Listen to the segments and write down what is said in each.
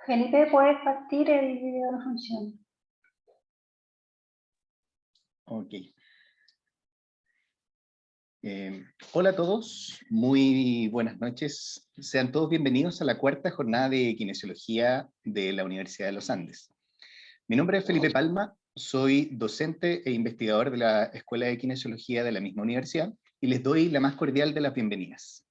Felipe, ¿puedes partir? El video no funciona. Ok. Hola a todos, muy buenas noches. Sean todos bienvenidos a la cuarta jornada de Kinesiología de la Universidad de los Andes. Mi nombre es Felipe Palma, soy docente e investigador de la Escuela de Kinesiología de la misma universidad y les doy la más cordial de las bienvenidas.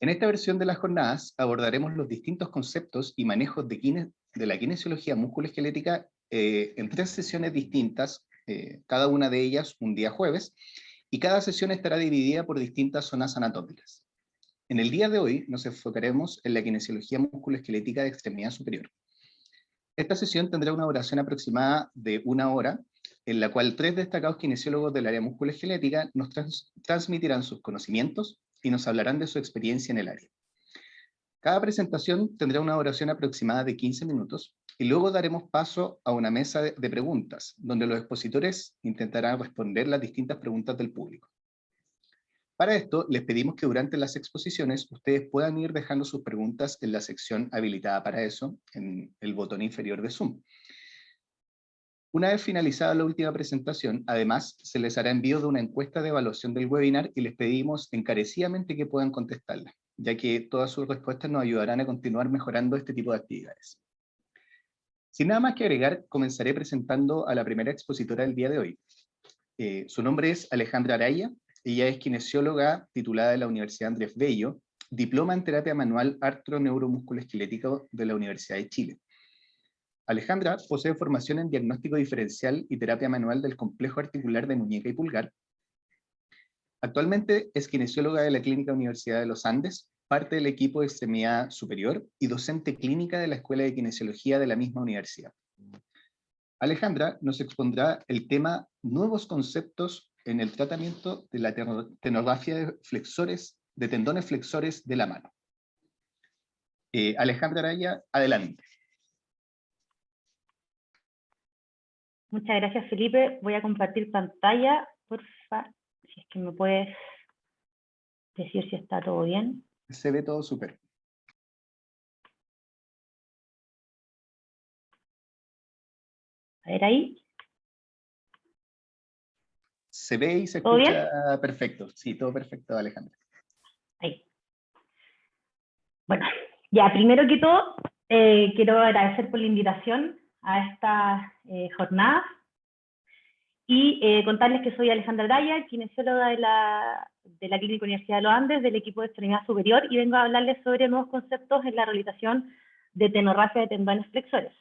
En esta versión de las jornadas abordaremos los distintos conceptos y manejos de la kinesiología musculoesquelética en 3 sesiones distintas, cada una de ellas un día jueves, y cada sesión estará dividida por distintas zonas anatómicas. En el día de hoy nos enfocaremos en la kinesiología musculoesquelética de extremidad superior. Esta sesión tendrá una duración aproximada de 1 hora, en la cual 3 destacados kinesiólogos del área musculoesquelética nos transmitirán sus conocimientos y nos hablarán de su experiencia en el área. Cada presentación tendrá una duración aproximada de 15 minutos y luego daremos paso a una mesa de preguntas, donde los expositores intentarán responder las distintas preguntas del público. Para esto, les pedimos que durante las exposiciones ustedes puedan ir dejando sus preguntas en la sección habilitada para eso, en el botón inferior de Zoom. Una vez finalizada la última presentación, además, se les hará envío de una encuesta de evaluación del webinar y les pedimos encarecidamente que puedan contestarla, ya que todas sus respuestas nos ayudarán a continuar mejorando este tipo de actividades. Sin nada más que agregar, comenzaré presentando a la primera expositora del día de hoy. Su nombre es Alejandra Araya. Ella es kinesióloga titulada de la Universidad Andrés Bello, diploma en terapia manual artro-neuromusculoesquelético de la Universidad de Chile. Alejandra posee formación en diagnóstico diferencial y terapia manual del complejo articular de muñeca y pulgar. Actualmente es kinesióloga de la Clínica Universidad de los Andes, parte del equipo de extremidad superior y docente clínica de la Escuela de Kinesiología de la misma universidad. Alejandra nos expondrá el tema Nuevos conceptos en el tratamiento de la tenorrafia de tendones flexores de la mano. Alejandra Araya, adelante. Muchas gracias, Felipe. Voy a compartir pantalla, porfa, si es que me puedes decir si está todo bien. Se ve todo súper. A ver ahí. Se ve y se ¿Todo escucha bien? perfecto. Sí, todo perfecto, Alejandra. Ahí. Bueno, ya, primero que todo, quiero agradecer por la invitación a esta jornada y contarles que soy Alejandra Araya, kinesióloga de la Clínica Universidad de los Andes, del equipo de extremidad superior, y vengo a hablarles sobre nuevos conceptos en la realización de tenorrafia de tendones flexores.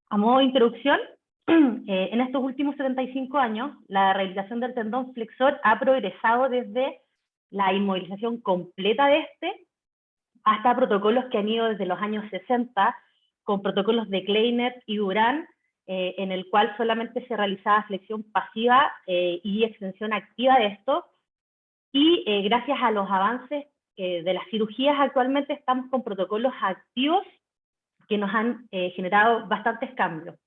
A modo de introducción, en estos últimos 75 años, la rehabilitación del tendón flexor ha progresado desde la inmovilización completa de este hasta protocolos que han ido desde los años 60, con protocolos de Kleiner y Durán, en el cual solamente se realizaba flexión pasiva y extensión activa de esto, y gracias a los avances de las cirugías actualmente estamos con protocolos activos que nos han generado bastantes cambios.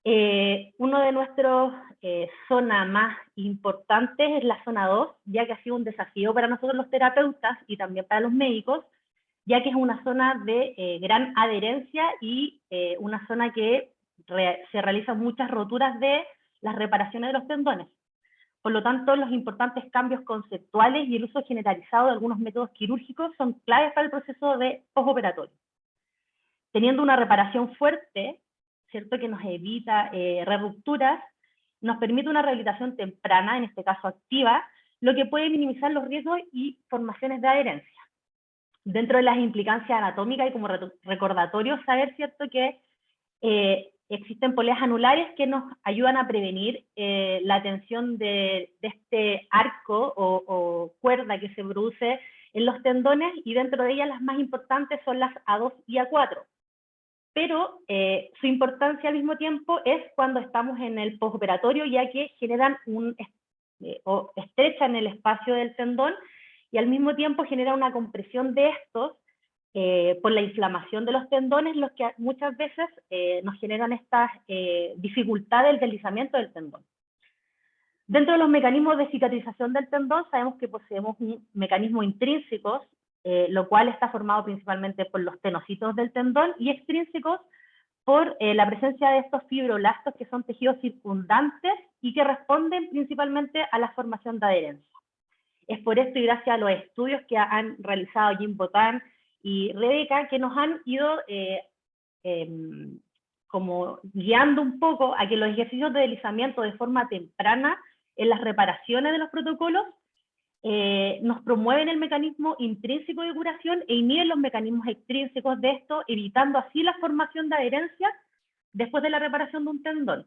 Uno de nuestros zonas más importantes es la zona 2, ya que ha sido un desafío para nosotros los terapeutas y también para los médicos, ya que es una zona de gran adherencia y una zona que se realizan muchas roturas de las reparaciones de los tendones. Por lo tanto, los importantes cambios conceptuales y el uso generalizado de algunos métodos quirúrgicos son claves para el proceso de postoperatorio. Teniendo una reparación fuerte, ¿cierto?, que nos evita rerupturas, nos permite una rehabilitación temprana, en este caso activa, lo que puede minimizar los riesgos y formaciones de adherencia. Dentro de las implicancias anatómicas y como recordatorio, saber, ¿cierto?, que existen poleas anulares que nos ayudan a prevenir la tensión de este arco o cuerda que se produce en los tendones, y dentro de ellas las más importantes son las A2 y A4. Pero su importancia al mismo tiempo es cuando estamos en el postoperatorio, ya que generan o estrechan el espacio del tendón y al mismo tiempo genera una compresión de estos por la inflamación de los tendones, los que muchas veces nos generan estas dificultades del deslizamiento del tendón. Dentro de los mecanismos de cicatrización del tendón, sabemos que poseemos un mecanismo intrínseco lo cual está formado principalmente por los tenocitos del tendón y extrínsecos por la presencia de estos fibroblastos que son tejidos circundantes y que responden principalmente a la formación de adherencia. Es por esto y gracias a los estudios que han realizado Jim Botan y Rebeca que nos han ido como guiando un poco a que los ejercicios de deslizamiento de forma temprana en las reparaciones de los protocolos nos promueven el mecanismo intrínseco de curación e inhiben los mecanismos extrínsecos de esto, evitando así la formación de adherencia después de la reparación de un tendón.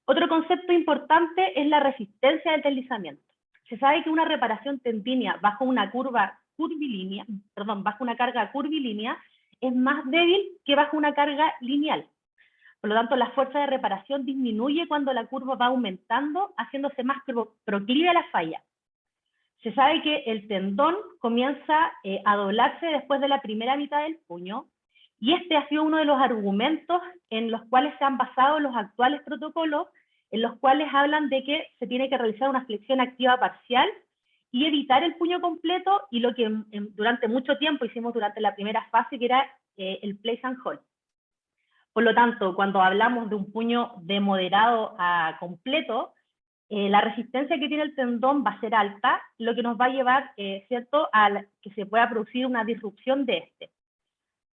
Otro concepto importante es la resistencia del deslizamiento. Se sabe que una reparación tendínea bajo una bajo una carga curvilínea es más débil que bajo una carga lineal. Por lo tanto, la fuerza de reparación disminuye cuando la curva va aumentando, haciéndose más proclive a la falla. Se sabe que el tendón comienza a doblarse después de la primera mitad del puño, y este ha sido uno de los argumentos en los cuales se han basado los actuales protocolos, en los cuales hablan de que se tiene que realizar una flexión activa parcial y evitar el puño completo, y lo que durante mucho tiempo hicimos durante la primera fase, que era el place and hold. Por lo tanto, cuando hablamos de un puño de moderado a completo, la resistencia que tiene el tendón va a ser alta, lo que nos va a llevar, ¿cierto?, a que se pueda producir una disrupción de este.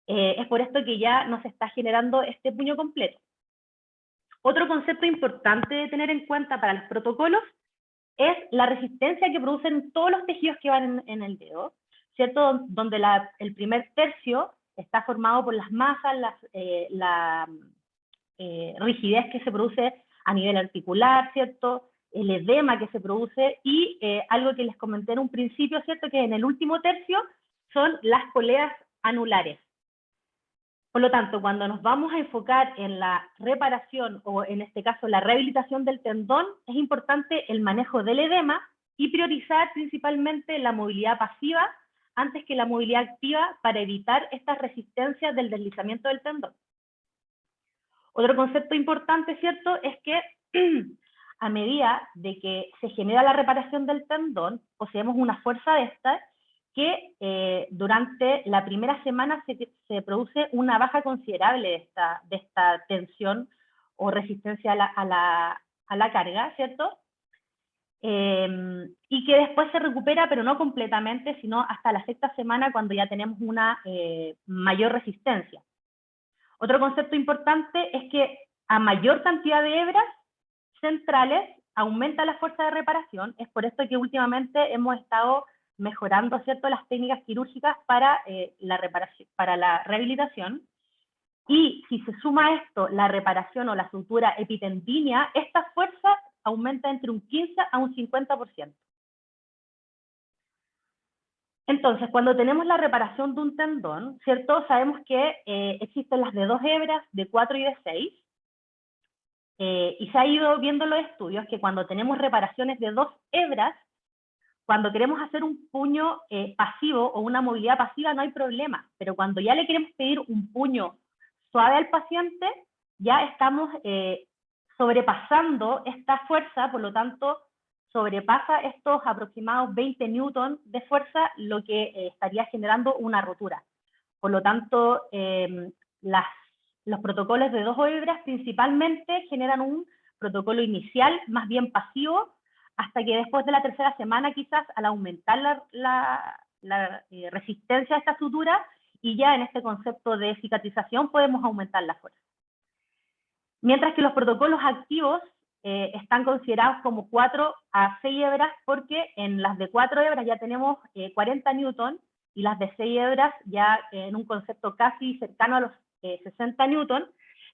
Es por esto que ya nos está generando este puño completo. Otro concepto importante de tener en cuenta para los protocolos es la resistencia que producen todos los tejidos que van en el dedo, ¿cierto? Donde el primer tercio está formado por las masas, la rigidez que se produce a nivel articular, ¿cierto?, el edema que se produce, y algo que les comenté en un principio, ¿cierto?, que en el último tercio son las poleas anulares. Por lo tanto, cuando nos vamos a enfocar en la reparación, o en este caso la rehabilitación del tendón, es importante el manejo del edema y priorizar principalmente la movilidad pasiva antes que la movilidad activa para evitar estas resistencias del deslizamiento del tendón. Otro concepto importante, ¿cierto?, es que a medida de que se genera la reparación del tendón, poseemos una fuerza de esta que durante la primera semana se produce una baja considerable de esta tensión o resistencia a la carga, ¿cierto? Y que después se recupera, pero no completamente, sino hasta la sexta semana, cuando ya tenemos una mayor resistencia. Otro concepto importante es que a mayor cantidad de hebras centrales aumenta la fuerza de reparación. Es por esto que últimamente hemos estado mejorando, ¿cierto?, las técnicas quirúrgicas para la rehabilitación. Y si se suma a esto la reparación o la sutura epitendínea, esta fuerza aumenta entre un 15 a un 50%. Entonces, cuando tenemos la reparación de un tendón, ¿cierto?, sabemos que existen las de 2 hebras, de 4 y de 6. Y se ha ido viendo en los estudios que cuando tenemos reparaciones de 2 hebras, cuando queremos hacer un puño pasivo o una movilidad pasiva no hay problema, pero cuando ya le queremos pedir un puño suave al paciente, ya estamos sobrepasando esta fuerza, por lo tanto, sobrepasa estos aproximados 20 newton de fuerza, lo que estaría generando una rotura. Por lo tanto, los protocolos de 2 hebras principalmente generan un protocolo inicial más bien pasivo, hasta que después de la tercera semana, quizás al aumentar la resistencia a esta sutura, y ya en este concepto de cicatrización podemos aumentar la fuerza. Mientras que los protocolos activos están considerados como 4 a 6 hebras, porque en las de 4 hebras ya tenemos 40 newton, y las de 6 hebras ya en un concepto casi cercano a los 60 newton,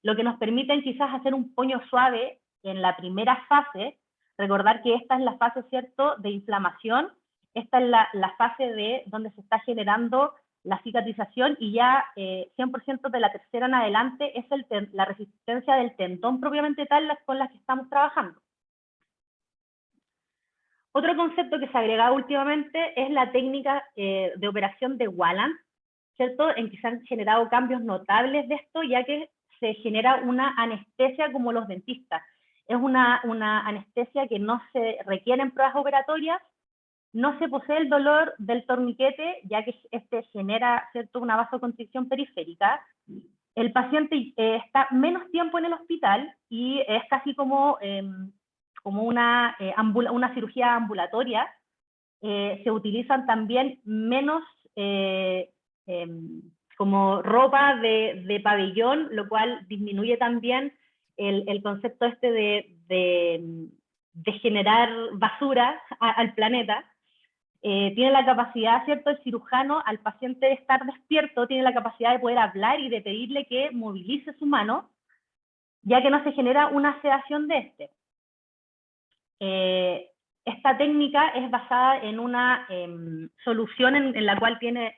lo que nos permiten quizás hacer un puño suave en la primera fase. Recordar que esta es la fase, ¿cierto?, de inflamación, esta es la fase de donde se está generando la cicatrización, y ya 100% de la tercera en adelante es la resistencia del tendón propiamente tal con la que estamos trabajando. Otro concepto que se ha agregado últimamente es la técnica de operación de Walland, ¿cierto?, en que se han generado cambios notables de esto, ya que se genera una anestesia como los dentistas. Es una anestesia que no se requiere en pruebas operatorias, no se posee el dolor del torniquete, ya que este genera, ¿cierto?, una vasoconstricción periférica. El paciente está menos tiempo en el hospital y es casi como, como una cirugía ambulatoria. Se utilizan también menos como ropa de pabellón, lo cual disminuye también el concepto este de generar basura al planeta. Tiene la capacidad, ¿cierto?, el cirujano, al paciente de estar despierto, tiene la capacidad de poder hablar y de pedirle que movilice su mano, ya que no se genera una sedación de este. Esta técnica es basada en una solución en la cual tiene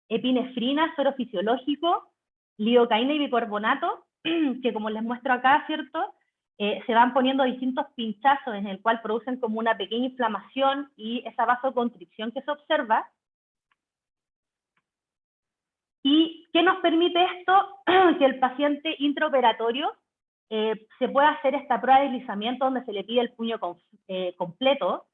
epinefrina, suero fisiológico, lidocaína y bicarbonato, que como les muestro acá, ¿cierto?, se van poniendo distintos pinchazos en el cual producen como una pequeña inflamación y esa vasoconstricción que se observa. ¿Y qué nos permite esto? Que el paciente intraoperatorio se pueda hacer esta prueba de deslizamiento donde se le pide el puño completo.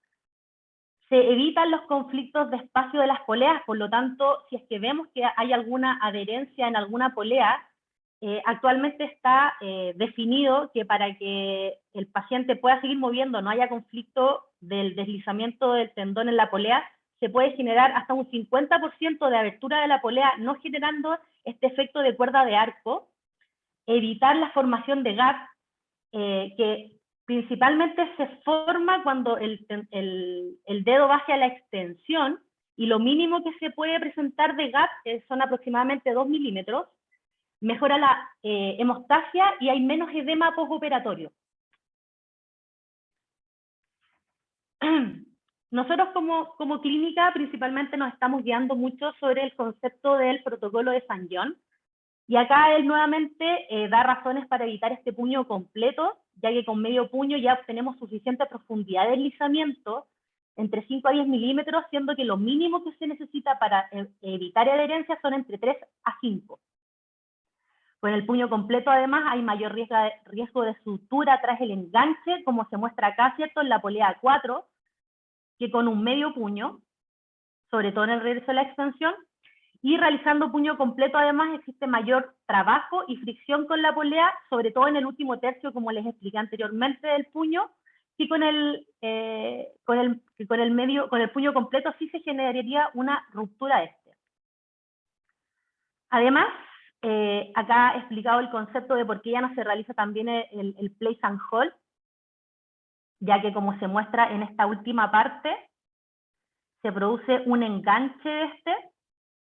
Se evitan los conflictos de espacio de las poleas, por lo tanto, si es que vemos que hay alguna adherencia en alguna polea, actualmente está definido que para que el paciente pueda seguir moviendo, no haya conflicto del deslizamiento del tendón en la polea, se puede generar hasta un 50% de abertura de la polea, no generando este efecto de cuerda de arco, evitar la formación de gap, que principalmente se forma cuando el dedo va hacia la extensión, y lo mínimo que se puede presentar de gap son aproximadamente 2 milímetros, mejora la hemostasia y hay menos edema postoperatorio. Nosotros como clínica principalmente nos estamos guiando mucho sobre el concepto del protocolo de St. John, y acá él nuevamente da razones para evitar este puño completo, ya que con medio puño ya obtenemos suficiente profundidad de deslizamiento, entre 5 a 10 milímetros, siendo que lo mínimo que se necesita para evitar adherencia son entre 3 a 5. Con el puño completo, además, hay mayor riesgo de sutura tras el enganche, como se muestra acá, ¿cierto?, en la polea 4, que con un medio puño, sobre todo en el regreso de la extensión, y realizando puño completo, además, existe mayor trabajo y fricción con la polea, sobre todo en el último tercio, como les expliqué anteriormente, del puño, y con el puño completo sí se generaría una ruptura de este. Además, acá he explicado el concepto de por qué ya no se realiza también el place and hold, ya que como se muestra en esta última parte, se produce un enganche de este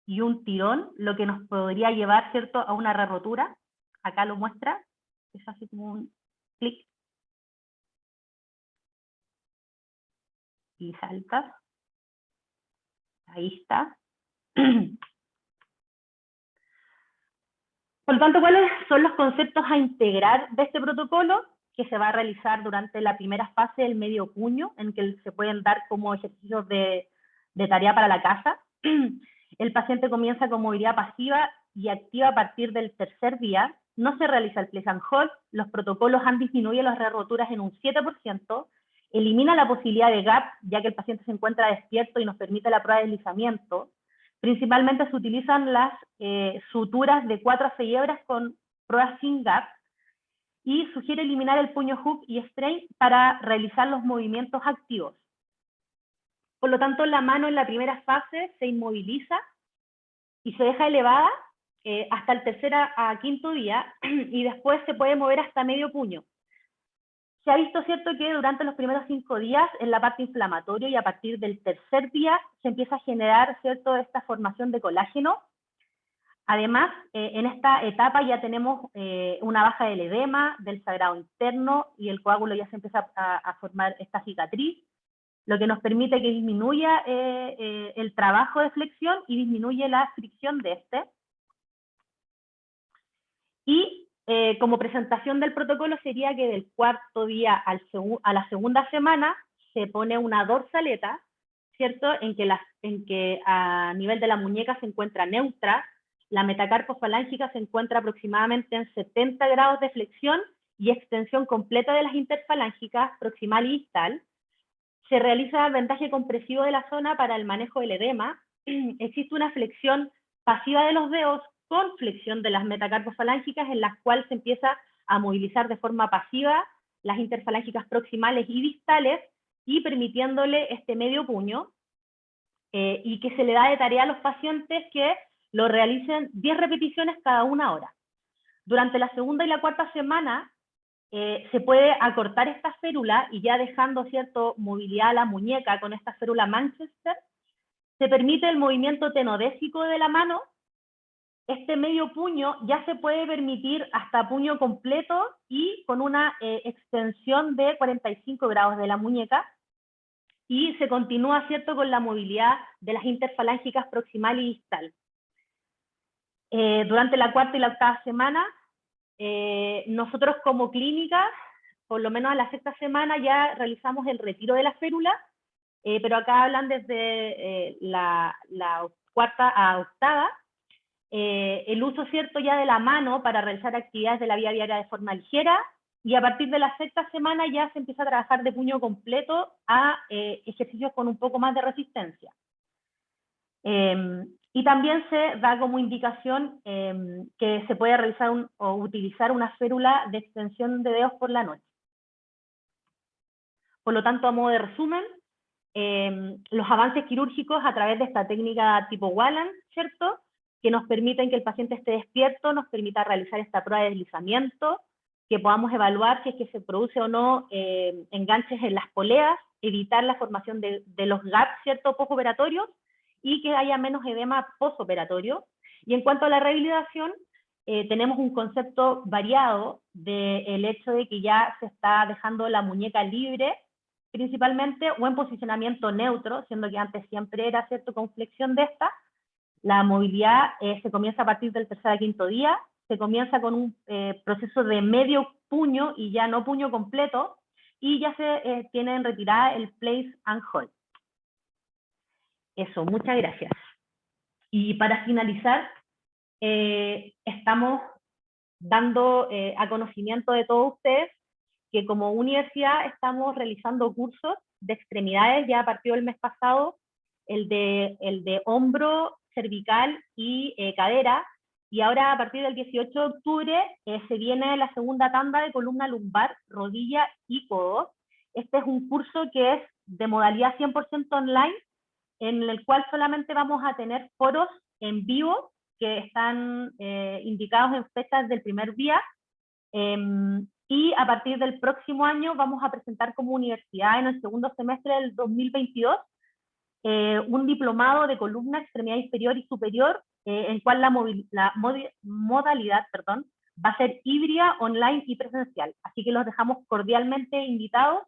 y un tirón, lo que nos podría llevar, ¿cierto?, a una rerotura. Acá lo muestra, es así como un clic y saltas. Ahí está. Por lo tanto, ¿cuáles son los conceptos a integrar de este protocolo? Que se va a realizar durante la primera fase del medio puño, en que se pueden dar como ejercicios de tarea para la casa. El paciente comienza con movilidad pasiva y activa a partir del tercer día. No se realiza el place and hold. Los protocolos han disminuido las reroturas en un 7%. Elimina la posibilidad de gap, ya que el paciente se encuentra despierto y nos permite la prueba de deslizamiento. Principalmente se utilizan las suturas de 4 a 6 hebras con pruebas sin gap, y sugiere eliminar el puño hook y strain para realizar los movimientos activos. Por lo tanto, la mano en la primera fase se inmoviliza y se deja elevada hasta el tercer a quinto día, y después se puede mover hasta medio puño. Se ha visto, ¿cierto?, que durante los primeros 5 días en la parte inflamatoria, y a partir del tercer día se empieza a generar, ¿cierto?, esta formación de colágeno. Además, en esta etapa ya tenemos una baja del edema, del sagrado interno, y el coágulo ya se empieza a formar esta cicatriz, lo que nos permite que disminuya el trabajo de flexión y disminuye la fricción de este. Y como presentación del protocolo sería que del cuarto día a la segunda semana se pone una dorsaleta, ¿cierto?, en que a nivel de la muñeca se encuentra neutra, la metacarpofalángica se encuentra aproximadamente en 70 grados de flexión y extensión completa de las interfalángicas proximal y distal. se realiza vendaje compresivo de la zona para el manejo del edema. Existe una flexión pasiva de los dedos con flexión de las metacarpofalángicas, en las cuales se empieza a movilizar de forma pasiva las interfalángicas proximales y distales, y permitiéndole este medio puño, y que se le da de tarea a los pacientes que lo realicen 10 repeticiones cada 1 hora. Durante la segunda y la cuarta semana se puede acortar esta férula, y ya dejando cierto movilidad a la muñeca con esta férula Manchester, se permite el movimiento tenodésico de la mano. Este medio puño ya se puede permitir hasta puño completo y con una extensión de 45 grados de la muñeca, y se continúa, ¿cierto?, con la movilidad de las interfalángicas proximal y distal. Durante la cuarta y la octava semana, nosotros como clínica, por lo menos a la sexta semana, ya realizamos el retiro de la férula, pero acá hablan desde la cuarta a octava, el uso, ¿cierto?, ya de la mano para realizar actividades de la vía diaria de forma ligera, y a partir de la sexta semana ya se empieza a trabajar de puño completo a ejercicios con un poco más de resistencia. Y también se da como indicación que se puede realizar o utilizar una férula de extensión de dedos por la noche. Por lo tanto, a modo de resumen, los avances quirúrgicos a través de esta técnica tipo Walland, ¿cierto?, que nos permiten que el paciente esté despierto, nos permita realizar esta prueba de deslizamiento, que podamos evaluar si es que se produce o no enganches en las poleas, evitar la formación de los gaps, ¿cierto?, postoperatorios, y que haya menos edema postoperatorio. Y en cuanto a la rehabilitación, tenemos un concepto variado del hecho de que ya se está dejando la muñeca libre, principalmente, o en posicionamiento neutro, siendo que antes siempre era, ¿cierto?, con flexión de esta. La movilidad se comienza a partir del tercer a quinto día, se comienza con un proceso de medio puño y ya no puño completo, y ya se tiene en retirada el place and hold. Eso, muchas gracias. Y para finalizar, estamos dando a conocimiento de todos ustedes que como universidad estamos realizando cursos de extremidades. Ya partió el mes pasado el de hombro, cervical y cadera, y ahora a partir del 18 de octubre se viene la segunda tanda de columna lumbar, rodilla y codo. Este es un curso que es de modalidad 100% online, en el cual solamente vamos a tener foros en vivo que están indicados en fechas del primer día, y a partir del próximo año vamos a presentar como universidad en el segundo semestre del 2022 un diplomado de columna, extremidad inferior y superior, en cual la modalidad va a ser híbrida, online y presencial. Así que los dejamos cordialmente invitados.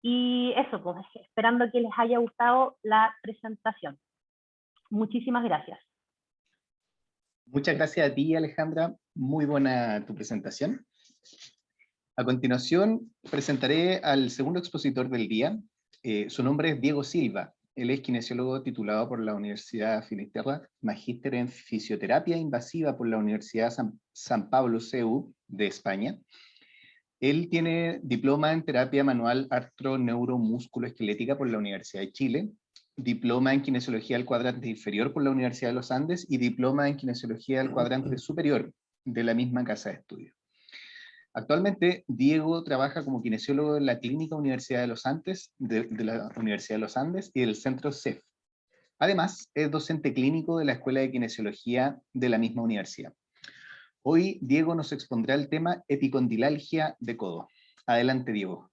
Y eso, pues, esperando que les haya gustado la presentación. Muchísimas gracias. Muchas gracias a ti, Alejandra. Muy buena tu presentación. A continuación, presentaré al segundo expositor del día. Su nombre es Diego Silva. Él es kinesiólogo titulado por la Universidad Finisterra, magíster en fisioterapia invasiva por la Universidad San Pablo CEU de España. Él tiene diploma en terapia manual artro-neuro-músculo-esquelética por la Universidad de Chile, diploma en kinesiología del cuadrante inferior por la Universidad de los Andes y diploma en kinesiología del cuadrante superior de la misma casa de estudio. Actualmente, Diego trabaja como kinesiólogo en la Clínica Universidad de los Andes, de la Universidad de los Andes y del Centro CEF. Además, es docente clínico de la Escuela de Kinesiología de la misma universidad. Hoy, Diego nos expondrá el tema epicondilalgia de codo. Adelante, Diego.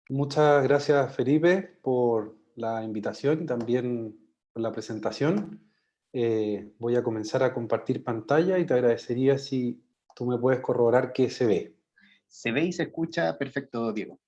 Muchas gracias, Felipe, por la invitación y también por la presentación. Voy a comenzar a compartir pantalla y te agradecería si tú me puedes corroborar que se ve. Se ve y se escucha perfecto, Diego.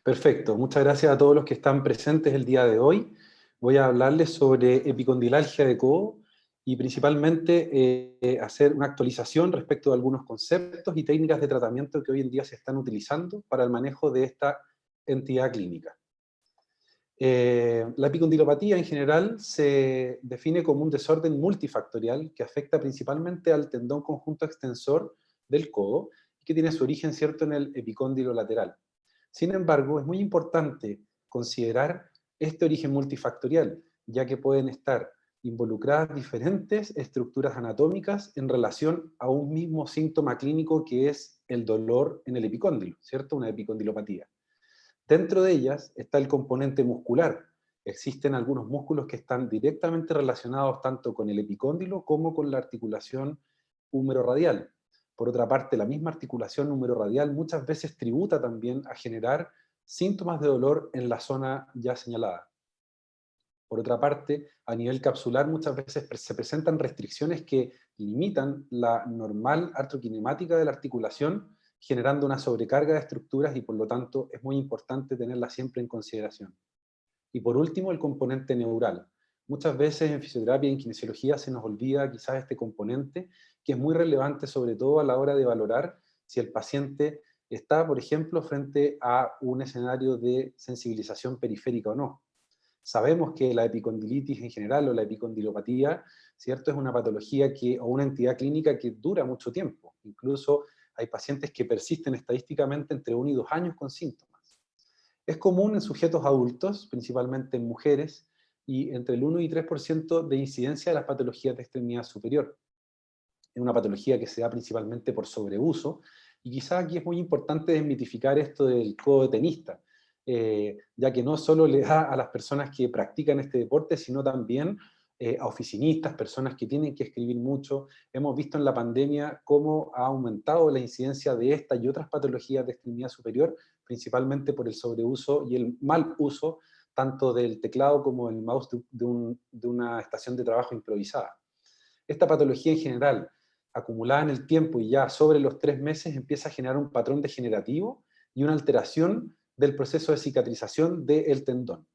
Perfecto. Muchas gracias a todos los que están presentes el día de hoy. Voy a hablarles sobre epicondilalgia de codo y principalmente hacer una actualización respecto de algunos conceptos y técnicas de tratamiento que hoy en día se están utilizando para el manejo de esta entidad clínica. La epicondilopatía en general se define como un desorden multifactorial que afecta principalmente al tendón conjunto extensor del codo y que tiene su origen, ¿cierto?, en el epicóndilo lateral. Sin embargo, es muy importante considerar este origen multifactorial, ya que pueden estar involucradas diferentes estructuras anatómicas en relación a un mismo síntoma clínico que es el dolor en el epicóndilo, ¿cierto? Una epicondilopatía. Dentro de ellas está el componente muscular. Existen algunos músculos que están directamente relacionados tanto con el epicóndilo como con la articulación húmero-radial. Por otra parte, la misma articulación húmero-radial muchas veces tributa también a generar síntomas de dolor en la zona ya señalada. Por otra parte, a nivel capsular muchas veces se presentan restricciones que limitan la normal artrokinemática de la articulación, generando una sobrecarga de estructuras y por lo tanto es muy importante tenerla siempre en consideración. Y por último, el componente neural. Muchas veces en fisioterapia y en kinesiología se nos olvida quizás este componente, que es muy relevante sobre todo a la hora de valorar si el paciente está, por ejemplo, frente a un escenario de sensibilización periférica o no. Sabemos que la epicondilitis en general o la epicondilopatía, ¿cierto? Es una patología o una entidad clínica que dura mucho tiempo. Incluso hay pacientes que persisten estadísticamente entre 1 y 2 años con síntomas. Es común en sujetos adultos, principalmente en mujeres, y entre el 1 y 3% de incidencia de las patologías de extremidad superior. Es una patología que se da principalmente por sobreuso, y quizás aquí es muy importante desmitificar esto del codo de tenista, ya que no solo le da a las personas que practican este deporte, sino también a oficinistas, personas que tienen que escribir mucho. Hemos visto en la pandemia cómo ha aumentado la incidencia de esta y otras patologías de extremidad superior, principalmente por el sobreuso y el mal uso tanto del teclado como del mouse de una estación de trabajo improvisada. Esta patología en general, acumulada en el tiempo y ya sobre los 3 meses, empieza a generar un patrón degenerativo y una alteración del proceso de cicatrización del tendón.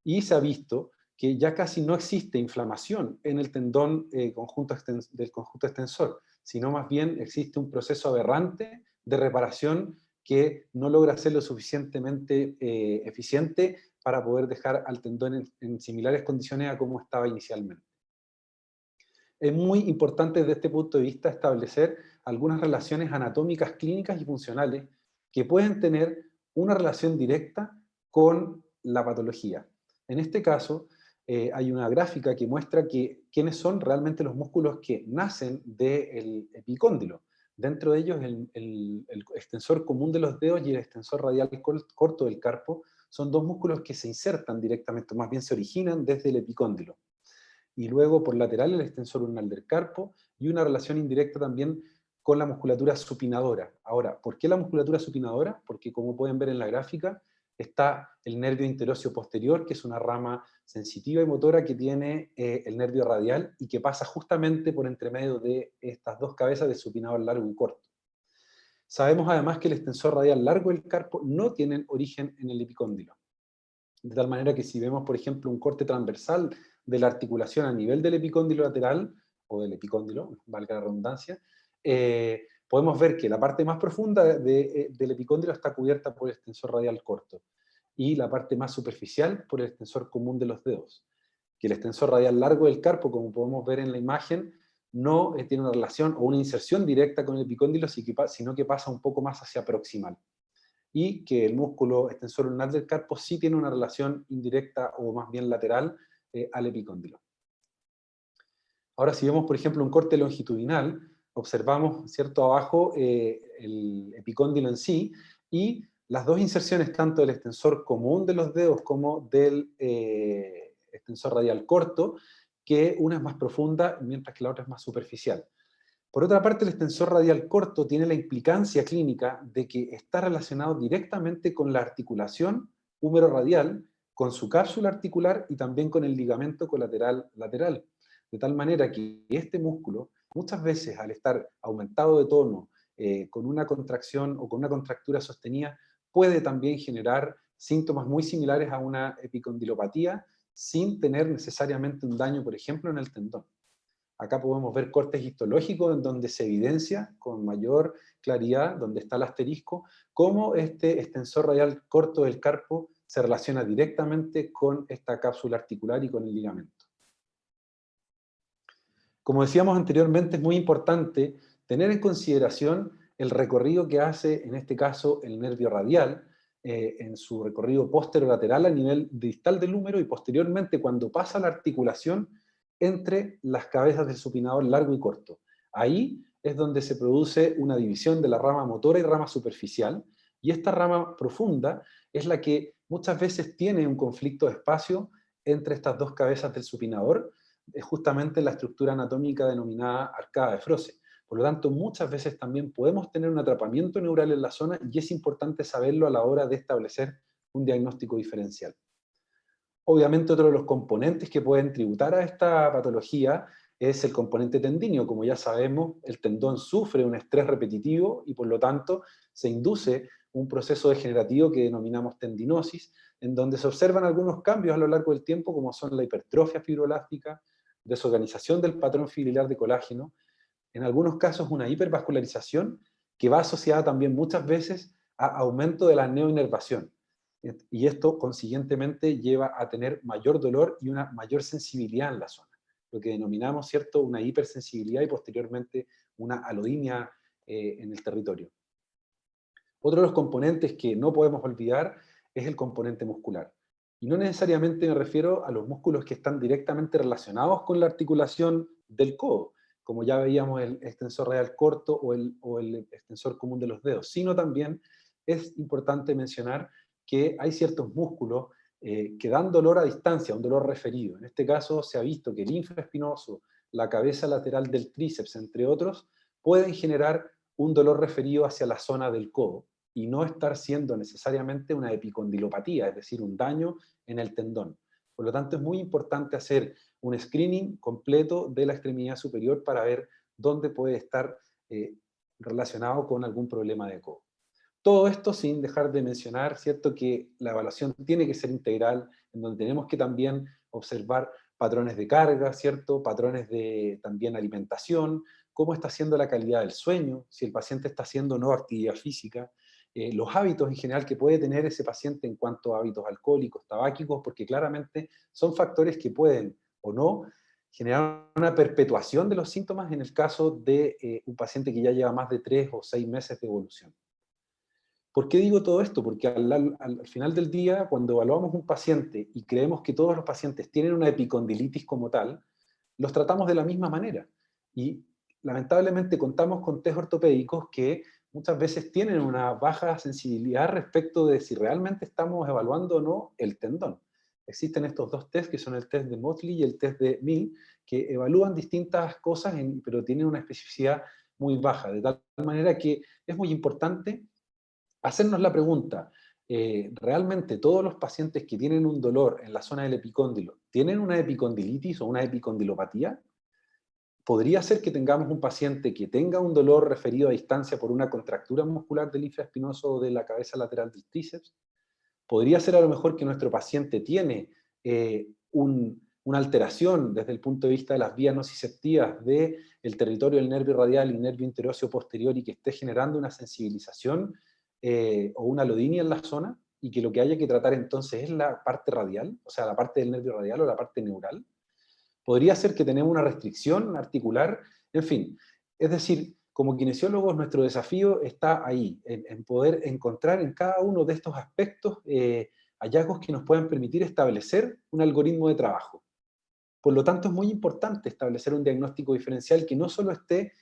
Y se ha visto que ya casi no existe inflamación en el tendón del conjunto extensor, sino más bien existe un proceso aberrante de reparación que no logra ser lo suficientemente eficiente para poder dejar al tendón en similares condiciones a como estaba inicialmente. Es muy importante desde este punto de vista establecer algunas relaciones anatómicas, clínicas y funcionales que pueden tener una relación directa con la patología. En este caso, hay una gráfica que muestra quiénes son realmente los músculos que nacen del epicóndilo. Dentro de ellos, el extensor común de los dedos y el extensor radial corto del carpo son 2 músculos que se insertan directamente, más bien se originan desde el epicóndilo. Y luego por lateral el extensor ulnar del carpo y una relación indirecta también con la musculatura supinadora. Ahora, ¿por qué la musculatura supinadora? Porque como pueden ver en la gráfica, está el nervio interóseo posterior, que es una rama sensitiva y motora que tiene el nervio radial y que pasa justamente por entre medio de estas 2 cabezas de supinador largo y corto. Sabemos además que el extensor radial largo del carpo no tiene origen en el epicóndilo. De tal manera que si vemos, por ejemplo, un corte transversal de la articulación a nivel del epicóndilo lateral, o del epicóndilo, valga la redundancia, podemos ver que la parte más profunda del epicóndilo está cubierta por el extensor radial corto, y la parte más superficial por el extensor común de los dedos. Que el extensor radial largo del carpo, como podemos ver en la imagen, no tiene una relación o una inserción directa con el epicóndilo, sino que pasa un poco más hacia proximal. Y que el músculo extensor ulnar del carpo sí tiene una relación indirecta o más bien lateral al epicóndilo. Ahora, si vemos, por ejemplo, un corte longitudinal, observamos, ¿cierto?, abajo el epicóndilo en sí, y las 2 inserciones, tanto del extensor común de los dedos como del extensor radial corto, que una es más profunda, mientras que la otra es más superficial. Por otra parte, el extensor radial corto tiene la implicancia clínica de que está relacionado directamente con la articulación húmero-radial, con su cápsula articular y también con el ligamento colateral lateral. De tal manera que este músculo, muchas veces al estar aumentado de tono, con una contracción o con una contractura sostenida, puede también generar síntomas muy similares a una epicondilopatía, sin tener necesariamente un daño, por ejemplo, en el tendón. Acá podemos ver cortes histológicos en donde se evidencia con mayor claridad, donde está el asterisco, cómo este extensor radial corto del carpo se relaciona directamente con esta cápsula articular y con el ligamento. Como decíamos anteriormente, es muy importante tener en consideración el recorrido que hace, en este caso, el nervio radial, en su recorrido posterolateral a nivel distal del húmero y posteriormente cuando pasa la articulación entre las cabezas del supinador largo y corto. Ahí es donde se produce una división de la rama motora y rama superficial, y esta rama profunda es la que muchas veces tiene un conflicto de espacio entre estas dos cabezas del supinador, es justamente la estructura anatómica denominada arcada de Froese. Por lo tanto, muchas veces también podemos tener un atrapamiento neural en la zona y es importante saberlo a la hora de establecer un diagnóstico diferencial. Obviamente, otro de los componentes que pueden tributar a esta patología es el componente tendíneo. Como ya sabemos, el tendón sufre un estrés repetitivo y por lo tanto se induce un proceso degenerativo que denominamos tendinosis, en donde se observan algunos cambios a lo largo del tiempo, como son la hipertrofia fibroelástica, desorganización del patrón fibrilar de colágeno, en algunos casos una hipervascularización que va asociada también muchas veces a aumento de la neoinervación. Y esto consiguientemente lleva a tener mayor dolor y una mayor sensibilidad en la zona, lo que denominamos, ¿cierto?, una hipersensibilidad y posteriormente una alodinia en el territorio. Otro de los componentes que no podemos olvidar es el componente muscular. Y no necesariamente me refiero a los músculos que están directamente relacionados con la articulación del codo, como ya veíamos el extensor radial corto o el extensor común de los dedos, sino también es importante mencionar que hay ciertos músculos que dan dolor a distancia, un dolor referido. En este caso se ha visto que el infraespinoso, la cabeza lateral del tríceps, entre otros, pueden generar un dolor referido hacia la zona del codo y no estar siendo necesariamente una epicondilopatía, es decir, un daño en el tendón. Por lo tanto, es muy importante hacer un screening completo de la extremidad superior para ver dónde puede estar relacionado con algún problema de codo. Todo esto sin dejar de mencionar, ¿cierto?, que la evaluación tiene que ser integral, en donde tenemos que también observar patrones de carga, ¿cierto?, patrones de también alimentación, cómo está siendo la calidad del sueño, si el paciente está haciendo o no actividad física, los hábitos en general que puede tener ese paciente en cuanto a hábitos alcohólicos, tabáquicos, porque claramente son factores que pueden o no generar una perpetuación de los síntomas en el caso de un paciente que ya lleva más de 3 o 6 meses de evolución. ¿Por qué digo todo esto? Porque al final del día, cuando evaluamos un paciente y creemos que todos los pacientes tienen una epicondilitis como tal, los tratamos de la misma manera. Y lamentablemente contamos con test ortopédicos que muchas veces tienen una baja sensibilidad respecto de si realmente estamos evaluando o no el tendón. Existen estos dos tests, que son el test de Motley y el test de Mill, que evalúan distintas cosas, pero tienen una especificidad muy baja, de tal manera que es muy importante hacernos la pregunta, ¿realmente todos los pacientes que tienen un dolor en la zona del epicóndilo tienen una epicondilitis o una epicondilopatía? ¿Podría ser que tengamos un paciente que tenga un dolor referido a distancia por una contractura muscular del infraespinoso o de la cabeza lateral del tríceps? ¿Podría ser a lo mejor que nuestro paciente tiene una alteración desde el punto de vista de las vías nociceptivas del territorio del nervio radial y nervio interóseo posterior y que esté generando una sensibilización o una alodinia en la zona, y que lo que haya que tratar entonces es la parte radial, o sea, la parte del nervio radial o la parte neural? Podría ser que tenemos una restricción articular, en fin. Es decir, como kinesiólogos nuestro desafío está ahí, en poder encontrar en cada uno de estos aspectos hallazgos que nos puedan permitir establecer un algoritmo de trabajo. Por lo tanto, es muy importante establecer un diagnóstico diferencial que no solo esté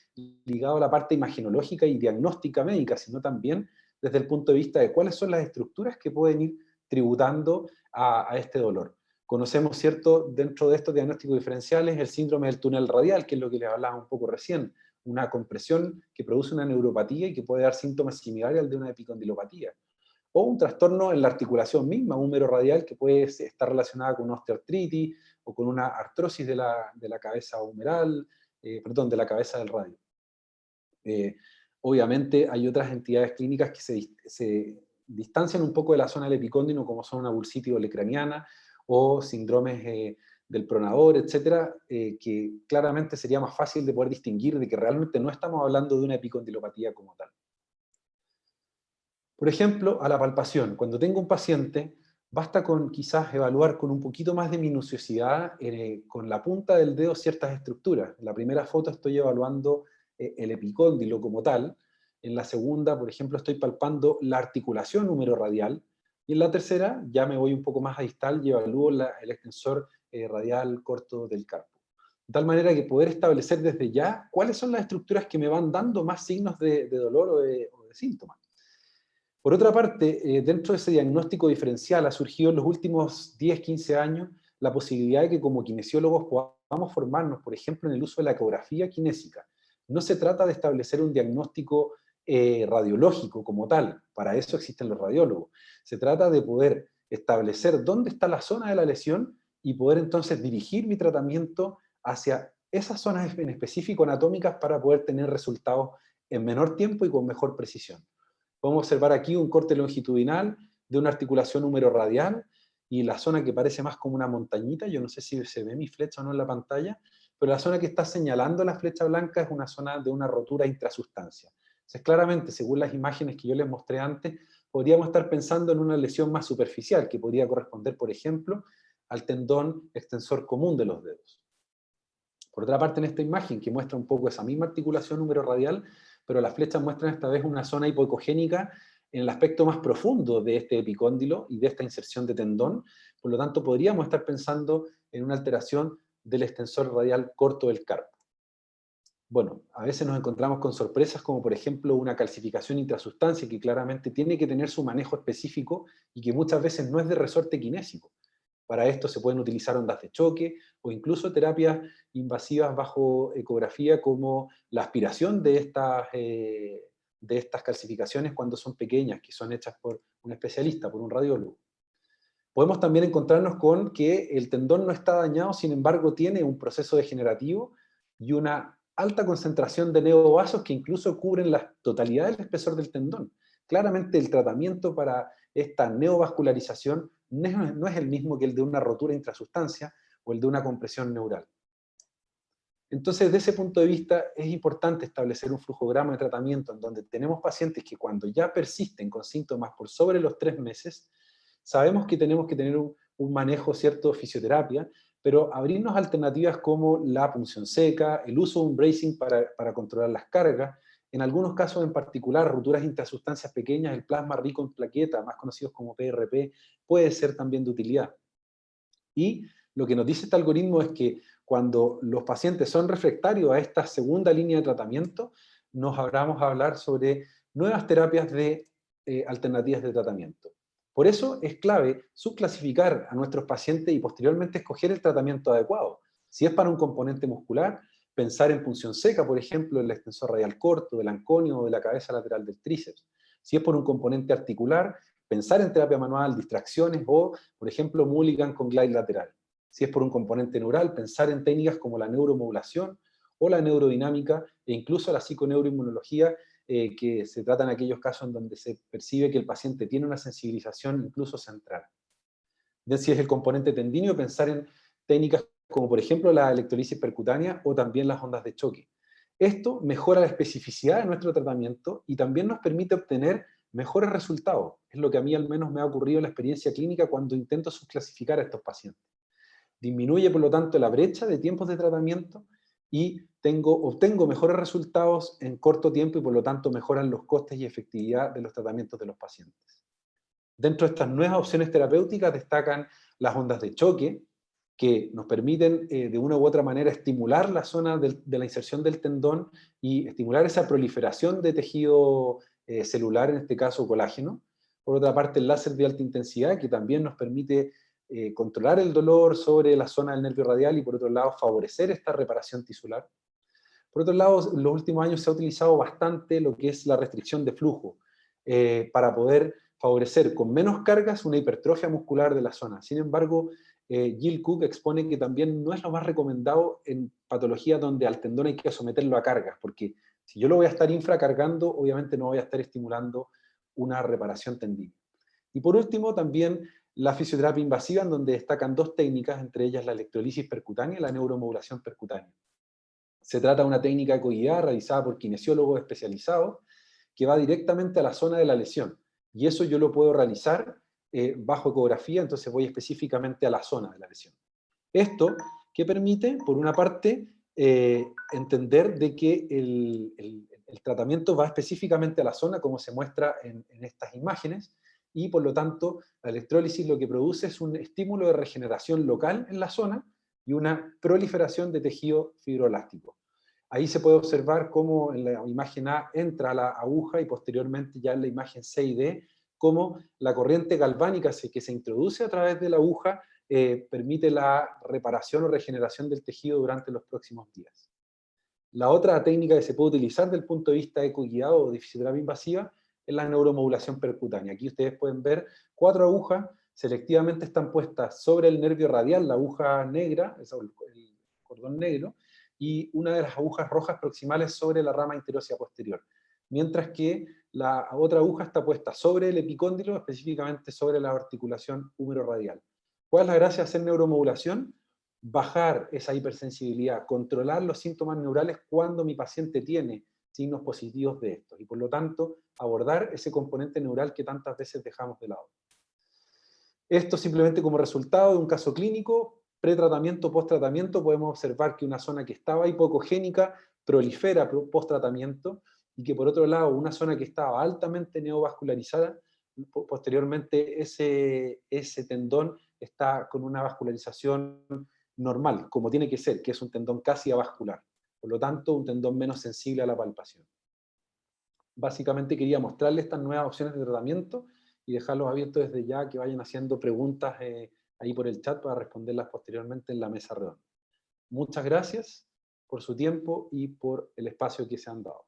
ligado a la parte imagenológica y diagnóstica médica, sino también desde el punto de vista de cuáles son las estructuras que pueden ir tributando a este dolor. Conocemos, ¿cierto?, dentro de estos diagnósticos diferenciales, el síndrome del túnel radial, que es lo que les hablaba un poco recién, una compresión que produce una neuropatía y que puede dar síntomas similares al de una epicondilopatía. O un trastorno en la articulación misma, húmero radial, que puede estar relacionada con una osteoartritis o con una artrosis de la cabeza humeral, de la cabeza del radio. Obviamente hay otras entidades clínicas que se distancian un poco de la zona del epicóndilo, como son una bursitis olecraniana o síndromes del pronador, etcétera, que claramente sería más fácil de poder distinguir de que realmente no estamos hablando de una epicondilopatía como tal. Por ejemplo, a la palpación. Cuando tengo un paciente, basta con quizás evaluar con un poquito más de minuciosidad con la punta del dedo ciertas estructuras. En la primera foto estoy evaluando el epicóndilo como tal, En la segunda, por ejemplo, estoy palpando la articulación humerorradial. Y en la tercera, ya me voy un poco más a distal y evalúo el extensor radial corto del carpo. De tal manera que poder establecer desde ya cuáles son las estructuras que me van dando más signos de dolor o de síntomas. Por otra parte, dentro de ese diagnóstico diferencial ha surgido en los últimos 10, 15 años la posibilidad de que como kinesiólogos podamos formarnos, por ejemplo, en el uso de la ecografía kinésica. No se trata de establecer un diagnóstico radiológico como tal, para eso existen los radiólogos. Se trata de poder establecer dónde está la zona de la lesión y poder entonces dirigir mi tratamiento hacia esas zonas en específico anatómicas para poder tener resultados en menor tiempo y con mejor precisión. Podemos observar aquí un corte longitudinal de una articulación humerorradial y la zona que parece más como una montañita, yo no sé si se ve mi flecha o no en la pantalla, pero la zona que está señalando la flecha blanca es una zona de una rotura intrasustancia. Entonces, claramente, según las imágenes que yo les mostré antes, podríamos estar pensando en una lesión más superficial, que podría corresponder, por ejemplo, al tendón extensor común de los dedos. Por otra parte, en esta imagen, que muestra un poco esa misma articulación humerorradial, pero las flechas muestran esta vez una zona hipoecogénica en el aspecto más profundo de este epicóndilo y de esta inserción de tendón. Por lo tanto, podríamos estar pensando en una alteración del extensor radial corto del carpo. Bueno, a veces nos encontramos con sorpresas como por ejemplo una calcificación intrasustancia que claramente tiene que tener su manejo específico y que muchas veces no es de resorte kinésico. Para esto se pueden utilizar ondas de choque o incluso terapias invasivas bajo ecografía como la aspiración de estas calcificaciones cuando son pequeñas, que son hechas por un especialista, por un radiólogo. Podemos también encontrarnos con que el tendón no está dañado, sin embargo tiene un proceso degenerativo y una alta concentración de neovasos que incluso cubren la totalidad del espesor del tendón. Claramente el tratamiento para esta neovascularización no es el mismo que el de una rotura intrasustancia o el de una compresión neural. Entonces, desde ese punto de vista, es importante establecer un flujograma de tratamiento en donde tenemos pacientes que cuando ya persisten con síntomas por sobre los 3 meses, sabemos que tenemos que tener un manejo, ¿cierto?, fisioterapia, pero abrirnos alternativas como la punción seca, el uso de un bracing para controlar las cargas, en algunos casos en particular, rupturas intrasustancias pequeñas, el plasma rico en plaqueta, más conocidos como PRP, puede ser también de utilidad. Y lo que nos dice este algoritmo es que cuando los pacientes son refractarios a esta segunda línea de tratamiento, nos vamos a hablar sobre nuevas terapias de alternativas de tratamiento. Por eso es clave subclasificar a nuestros pacientes y posteriormente escoger el tratamiento adecuado. Si es para un componente muscular, pensar en punción seca, por ejemplo, el extensor radial corto, del anconio o de la cabeza lateral del tríceps. Si es por un componente articular, pensar en terapia manual, distracciones o, por ejemplo, Mulligan con glide lateral. Si es por un componente neural, pensar en técnicas como la neuromodulación o la neurodinamica e incluso la psiconeuroinmunología, que se trata en aquellos casos en donde se percibe que el paciente tiene una sensibilización incluso central. Si es el componente tendíneo, pensar en técnicas como por ejemplo la electrolisis percutánea o también las ondas de choque. Esto mejora la especificidad de nuestro tratamiento y también nos permite obtener mejores resultados. Es lo que a mí al menos me ha ocurrido en la experiencia clínica cuando intento subclasificar a estos pacientes. Disminuye por lo tanto la brecha de tiempos de tratamiento y obtengo mejores resultados en corto tiempo y por lo tanto mejoran los costes y efectividad de los tratamientos de los pacientes. Dentro de estas nuevas opciones terapéuticas destacan las ondas de choque, que nos permiten de una u otra manera estimular la zona de la inserción del tendón y estimular esa proliferación de tejido celular, en este caso colágeno. Por otra parte, el láser de alta intensidad, que también nos permite controlar el dolor sobre la zona del nervio radial y por otro lado favorecer esta reparación tisular. Por otro lado, en los últimos años se ha utilizado bastante lo que es la restricción de flujo para poder favorecer con menos cargas una hipertrofia muscular de la zona. Sin embargo, Jill Cook expone que también no es lo más recomendado en patologías donde al tendón hay que someterlo a cargas, porque si yo lo voy a estar infracargando, obviamente no voy a estar estimulando una reparación tendinal. Y por último, también la fisioterapia invasiva, en donde destacan dos técnicas, entre ellas la electrolisis percutánea y la neuromodulación percutánea. Se trata de una técnica ecoguiada realizada por kinesiólogos especializados que va directamente a la zona de la lesión. Y eso yo lo puedo realizar bajo ecografía, entonces voy específicamente a la zona de la lesión. Esto que permite, por una parte, entender de que el tratamiento va específicamente a la zona, como se muestra en estas imágenes, y por lo tanto la electrólisis lo que produce es un estímulo de regeneración local en la zona y una proliferación de tejido fibroelástico. Ahí se puede observar cómo en la imagen A entra la aguja y posteriormente ya en la imagen C y D, cómo la corriente galvánica que se introduce a través de la aguja permite la reparación o regeneración del tejido durante los próximos días. La otra técnica que se puede utilizar desde el punto de vista ecoguiado o de fisioterapia invasiva es la neuromodulación percutánea. Aquí ustedes pueden ver 4 agujas, selectivamente están puestas sobre el nervio radial, la aguja negra, el cordón negro, y una de las agujas rojas proximales sobre la rama interosea posterior. Mientras que la otra aguja está puesta sobre el epicóndilo, específicamente sobre la articulación húmero-radial. ¿Cuál es la gracia de hacer neuromodulación? Bajar esa hipersensibilidad, controlar los síntomas neurales cuando mi paciente tiene signos positivos de estos, y por lo tanto abordar ese componente neural que tantas veces dejamos de lado. Esto simplemente como resultado de un caso clínico, pretratamiento, posttratamiento, podemos observar que una zona que estaba hipocogénica prolifera posttratamiento, y que por otro lado una zona que estaba altamente neovascularizada, posteriormente ese tendón está con una vascularización normal, como tiene que ser, que es un tendón casi avascular. Por lo tanto, un tendón menos sensible a la palpación. Básicamente quería mostrarles estas nuevas opciones de tratamiento y dejarlos abiertos desde ya, que vayan haciendo preguntas ahí por el chat para responderlas posteriormente en la mesa redonda. Muchas gracias por su tiempo y por el espacio que se han dado.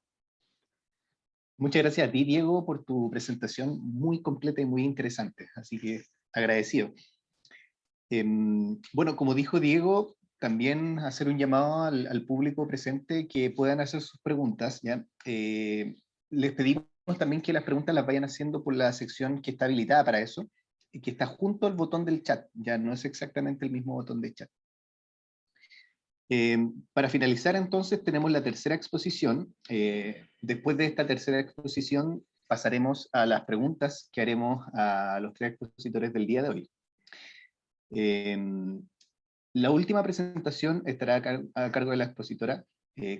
Muchas gracias a ti, Diego, por tu presentación muy completa y muy interesante, así que agradecido. Bueno, como dijo Diego, también hacer un llamado al público presente que puedan hacer sus preguntas, ¿ya? Les pedimos también que las preguntas las vayan haciendo por la sección que está habilitada para eso, y que está junto al botón del chat, ya no es exactamente el mismo botón de chat. Para finalizar, entonces, tenemos la tercera exposición. Después de esta tercera exposición, pasaremos a las preguntas que haremos a los 3 expositores del día de hoy. La última presentación estará a cargo de la expositora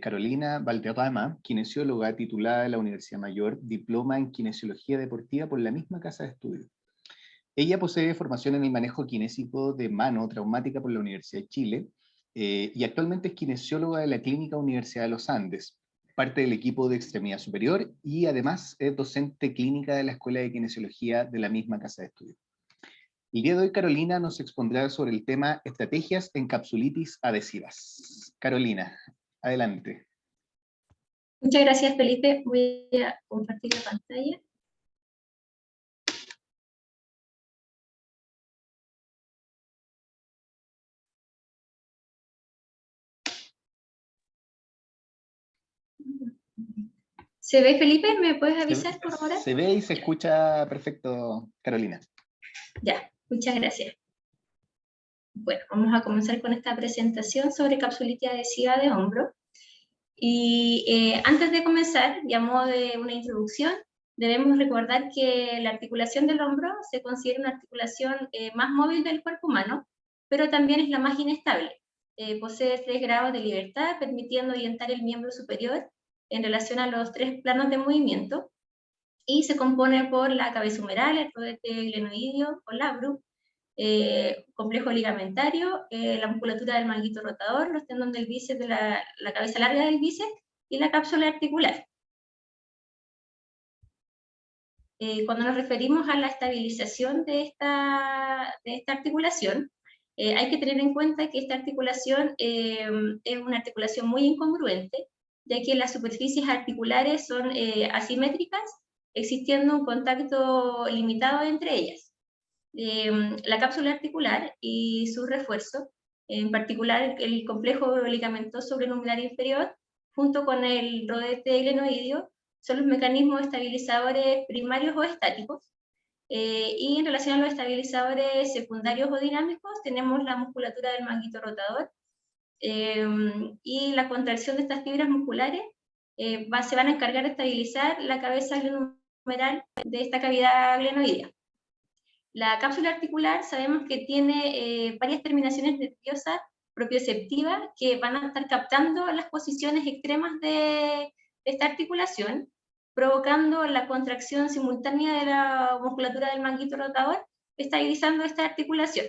Carolina Valderrama, kinesióloga titulada de la Universidad Mayor, diploma en kinesiología deportiva por la misma casa de estudio. Ella posee formación en el manejo kinésico de mano traumática por la Universidad de Chile, y actualmente es kinesióloga de la Clínica Universidad de los Andes, parte del equipo de extremidad superior, y además es docente clínica de la Escuela de Kinesiología de la misma casa de estudio. El día de hoy Carolina nos expondrá sobre el tema estrategias en capsulitis adhesivas. Carolina, adelante. Muchas gracias, Felipe. Voy a compartir la pantalla. ¿Se ve, Felipe? ¿Me puedes avisar por ahora? Se ve y se escucha perfecto, Carolina. Ya, muchas gracias. Bueno, vamos a comenzar con esta presentación sobre capsulitis adhesiva de hombro. Y antes de comenzar, y a modo de una introducción, debemos recordar que la articulación del hombro se considera una articulación más móvil del cuerpo humano, pero también es la más inestable. Posee 3 grados de libertad, permitiendo orientar el miembro superior en relación a los 3 planos de movimiento, y se compone por la cabeza humeral, el rodete glenoideo o labrum, complejo ligamentario, la musculatura del manguito rotador, los tendones del bíceps, de la cabeza larga del bíceps, y la cápsula articular. Cuando nos referimos a la estabilización de esta articulación, hay que tener en cuenta que esta articulación es una articulación muy incongruente, ya que las superficies articulares son asimétricas, existiendo un contacto limitado entre ellas. La cápsula articular y su refuerzo, en particular el complejo ligamentoso glenohumeral inferior, junto con el rodete glenoideo, son los mecanismos estabilizadores primarios o estáticos, y en relación a los estabilizadores secundarios o dinámicos, tenemos la musculatura del manguito rotador, y la contracción de estas fibras musculares se van a encargar de estabilizar la cabeza glenohumeral de esta cavidad glenoidea. La cápsula articular sabemos que tiene varias terminaciones nerviosas propioceptiva que van a estar captando las posiciones extremas de esta articulación, provocando la contracción simultánea de la musculatura del manguito rotador, estabilizando esta articulación.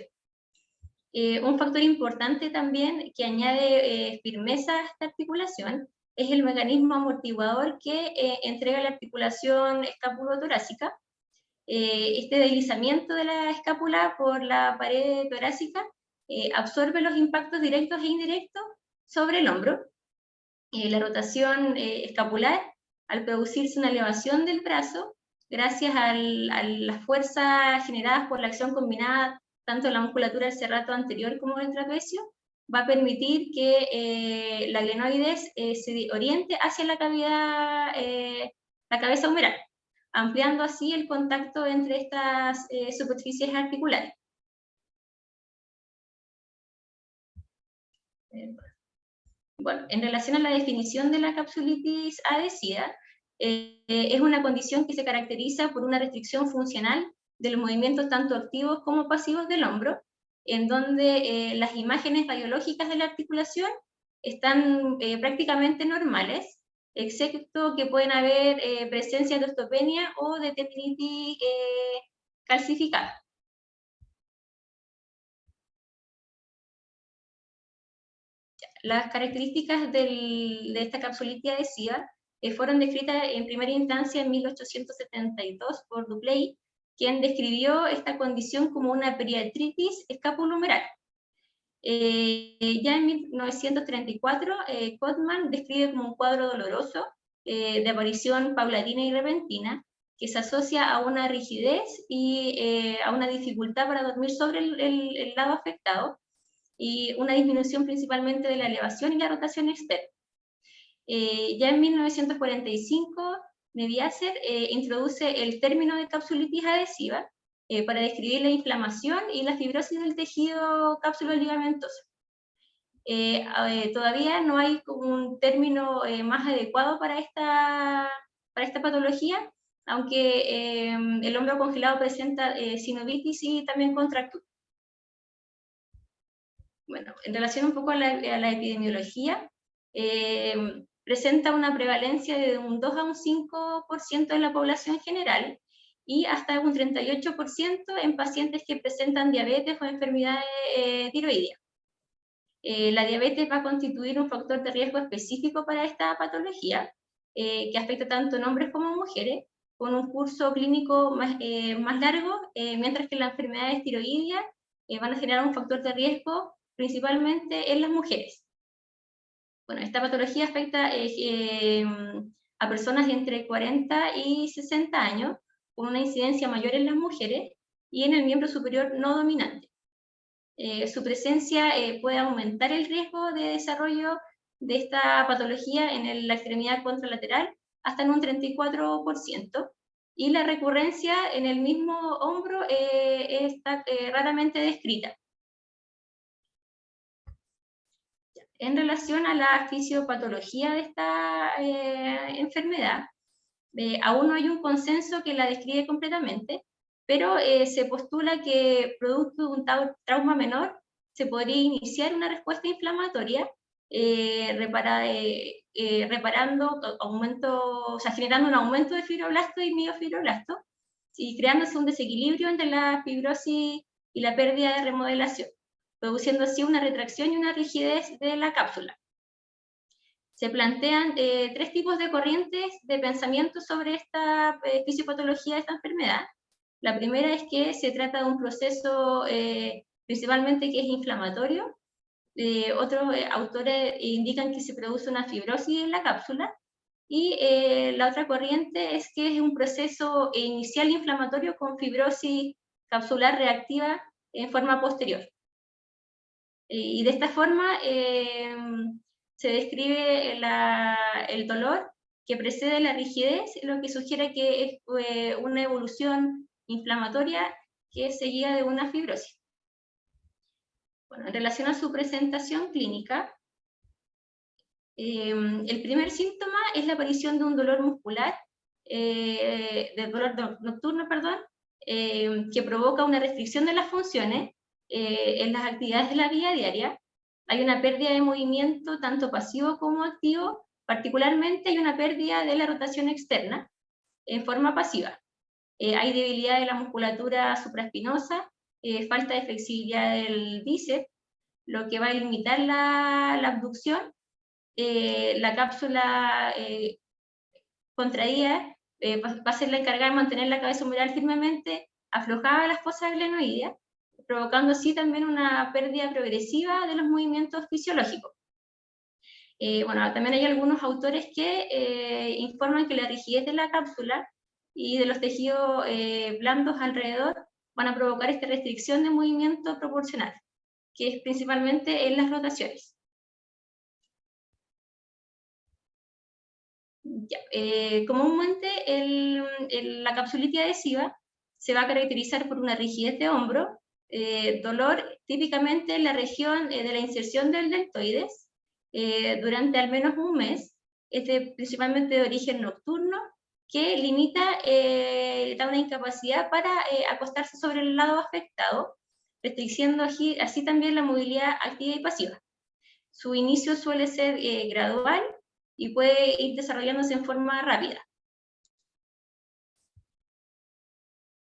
Un factor importante también que añade firmeza a esta articulación es el mecanismo amortiguador que entrega la articulación escapulotorácica. Este deslizamiento de la escápula por la pared torácica absorbe los impactos directos e indirectos sobre el hombro. La rotación escapular, al producirse una elevación del brazo, gracias a las fuerzas generadas por la acción combinada tanto de la musculatura del serrato anterior como del trapecio, va a permitir que la glenoides se oriente hacia la cavidad, la cabeza humeral, ampliando así el contacto entre estas superficies articulares. Bueno, en relación a la definición de la capsulitis adhesiva, es una condición que se caracteriza por una restricción funcional de los movimientos tanto activos como pasivos del hombro, en donde las imágenes radiológicas de la articulación están prácticamente normales, excepto que pueden haber presencia de osteopenia o de tendinitis calcificada. Las características de esta capsulitis adhesiva fueron descritas en primera instancia en 1872 por Dupley, quien describió esta condición como una periartritis escapulohumeral. Ya en 1934, Cotman describe como un cuadro doloroso de aparición paulatina y repentina, que se asocia a una rigidez y a una dificultad para dormir sobre el lado afectado, y una disminución principalmente de la elevación y la rotación externa. Ya en 1945, Neviaser introduce el término de capsulitis adhesiva para describir la inflamación y la fibrosis del tejido cápsulo-ligamentoso. Todavía no hay un término más adecuado para esta patología, aunque el hombro congelado presenta sinovitis y también contractura. Bueno, en relación un poco a la epidemiología, presenta una prevalencia de un 2 a un 5% de la población general y hasta un 38% en pacientes que presentan diabetes o enfermedades tiroideas. La diabetes va a constituir un factor de riesgo específico para esta patología, que afecta tanto en hombres como en mujeres, con un curso clínico más largo, mientras que las enfermedades tiroideas van a generar un factor de riesgo principalmente en las mujeres. Bueno, esta patología afecta a personas de entre 40 y 60 años, con una incidencia mayor en las mujeres y en el miembro superior no dominante. Su presencia puede aumentar el riesgo de desarrollo de esta patología en la extremidad contralateral hasta en un 34%, y la recurrencia en el mismo hombro está raramente descrita. En relación a la fisiopatología de esta enfermedad, aún no hay un consenso que la describe completamente, pero se postula que producto de un trauma menor se podría iniciar una respuesta inflamatoria generando un aumento de fibroblastos y miofibroblastos, y creándose un desequilibrio entre la fibrosis y la pérdida de remodelación, produciendo así una retracción y una rigidez de la cápsula. Se plantean tres tipos de corrientes de pensamiento sobre esta fisiopatología de esta enfermedad. La primera es que se trata de un proceso principalmente que es inflamatorio. Otros autores indican que se produce una fibrosis en la cápsula. Y la otra corriente es que es un proceso inicial inflamatorio con fibrosis capsular reactiva en forma posterior. Y de esta forma se describe el dolor que precede la rigidez, lo que sugiere que es una evolución inflamatoria que es seguida de una fibrosis. Bueno, en relación a su presentación clínica, el primer síntoma es la aparición de un dolor muscular, de dolor nocturno, que provoca una restricción de las funciones en las actividades de la vida diaria, hay una pérdida de movimiento tanto pasivo como activo, particularmente hay una pérdida de la rotación externa en forma pasiva. Hay debilidad de la musculatura supraespinosa, falta de flexibilidad del bíceps, lo que va a limitar la abducción. La cápsula contraída va a ser la encargada de mantener la cabeza humeral firmemente aflojada a las fosas glenoideas, provocando así también una pérdida progresiva de los movimientos fisiológicos. Bueno, también hay algunos autores que informan que la rigidez de la cápsula y de los tejidos blandos alrededor van a provocar esta restricción de movimiento proporcional, que es principalmente en las rotaciones. Ya, comúnmente la capsulitis adhesiva se va a caracterizar por una rigidez de hombro, dolor típicamente en la región de la inserción del deltoides durante al menos un mes, principalmente de origen nocturno, que limita, da una incapacidad para acostarse sobre el lado afectado, restringiendo así también la movilidad activa y pasiva. Su inicio suele ser gradual y puede ir desarrollándose en forma rápida.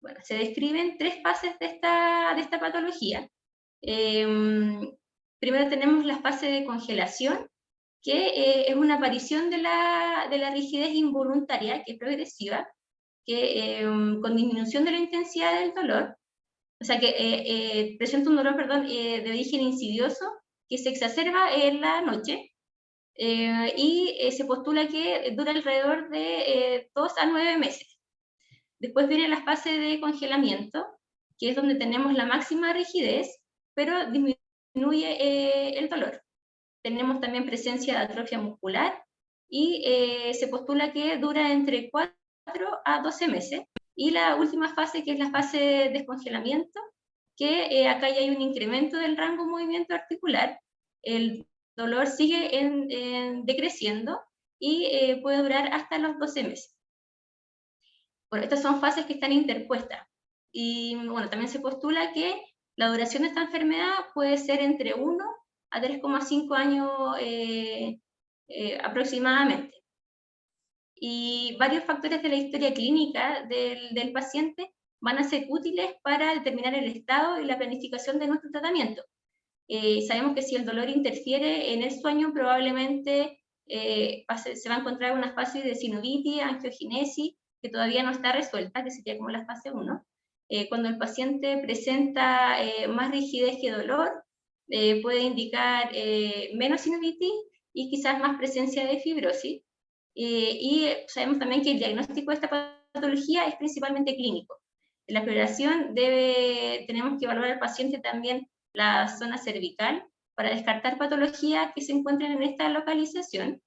Bueno, se describen 3 fases de esta patología. Primero tenemos la fase de congelación, que es una aparición de la rigidez involuntaria, que es progresiva, que con disminución de la intensidad del dolor, o sea que presenta un dolor, perdón, de origen insidioso, que se exacerba en la noche, y se postula que dura alrededor de 2 a 9 meses. Después viene la fase de congelamiento, que es donde tenemos la máxima rigidez, pero disminuye el dolor. Tenemos también presencia de atrofia muscular y se postula que dura entre 4 a 12 meses. Y la última fase, que es la fase de descongelamiento, que acá ya hay un incremento del rango de movimiento articular, el dolor sigue decreciendo y puede durar hasta los 12 meses. Bueno, estas son fases que están interpuestas. Y bueno, también se postula que la duración de esta enfermedad puede ser entre 1 a 3,5 años aproximadamente. Y varios factores de la historia clínica del paciente van a ser útiles para determinar el estado y la planificación de nuestro tratamiento. Sabemos que si el dolor interfiere en el sueño, probablemente se va a encontrar una fase de sinovitis, angiogenesis, que todavía no está resuelta, que sería como la fase 1. Cuando el paciente presenta más rigidez que dolor, puede indicar menos sinovitis y quizás más presencia de fibrosis. Y sabemos también que el diagnóstico de esta patología es principalmente clínico. En la exploración tenemos que evaluar al paciente también la zona cervical para descartar patologías que se encuentren en esta localización.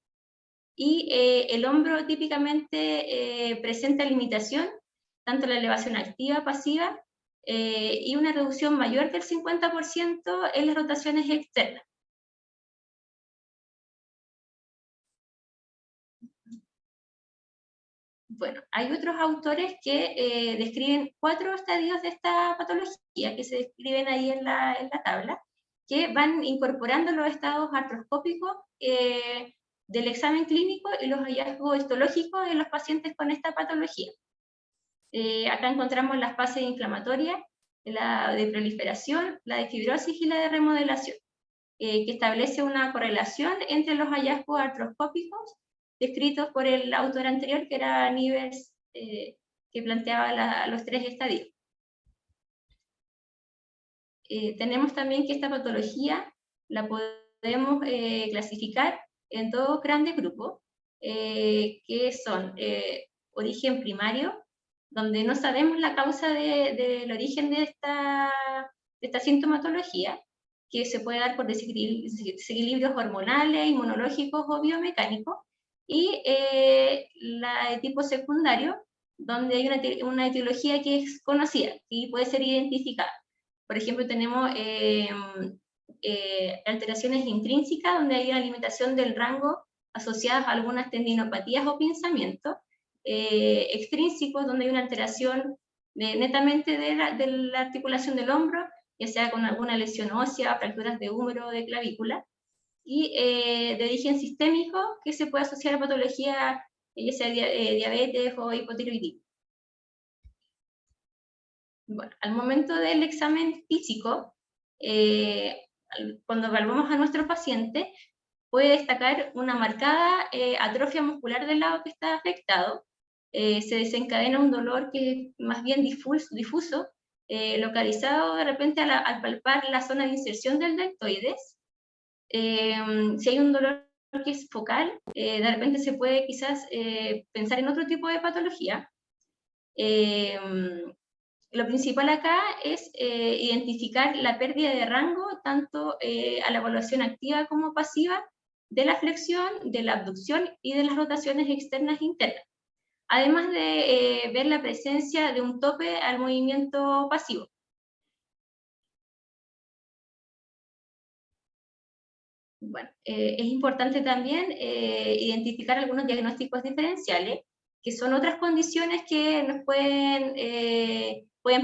Y el hombro típicamente presenta limitación, tanto la elevación activa, pasiva, y una reducción mayor del 50% en las rotaciones externas. Bueno, hay otros autores que describen 4 estadios de esta patología, que se describen ahí en la tabla, que van incorporando los estados artroscópicos del examen clínico y los hallazgos histológicos en los pacientes con esta patología. Acá encontramos las fases inflamatorias, la de proliferación, la de fibrosis y la de remodelación, que establece una correlación entre los hallazgos artroscópicos descritos por el autor anterior, que era Nivers, que planteaba los 3 estadios. Tenemos también que esta patología la podemos clasificar en 2 grandes grupos, que son origen primario, donde no sabemos la causa del origen de esta sintomatología, que se puede dar por desequilibrios hormonales, inmunológicos o biomecánicos, y la de tipo secundario, donde hay una etiología que es conocida y puede ser identificada. Por ejemplo, tenemos alteraciones intrínsecas, donde hay una limitación del rango asociadas a algunas tendinopatías o pinzamientos, extrínsecos, donde hay una alteración netamente de la articulación del hombro, ya sea con alguna lesión ósea, fracturas de húmero o de clavícula, y de origen sistémico que se puede asociar a patología, ya sea diabetes o hipotiroidismo. Bueno, al momento del examen físico, cuando evaluamos a nuestro paciente, puede destacar una marcada atrofia muscular del lado que está afectado. Se desencadena un dolor que es más bien difuso, localizado de repente al palpar la zona de inserción del deltoides. Si hay un dolor que es focal, de repente se puede quizás pensar en otro tipo de patología. Lo principal acá es identificar la pérdida de rango, tanto a la evaluación activa como pasiva, de la flexión, de la abducción y de las rotaciones externas e internas. Además de ver la presencia de un tope al movimiento pasivo. Bueno, es importante también identificar algunos diagnósticos diferenciales, que son otras condiciones que nos pueden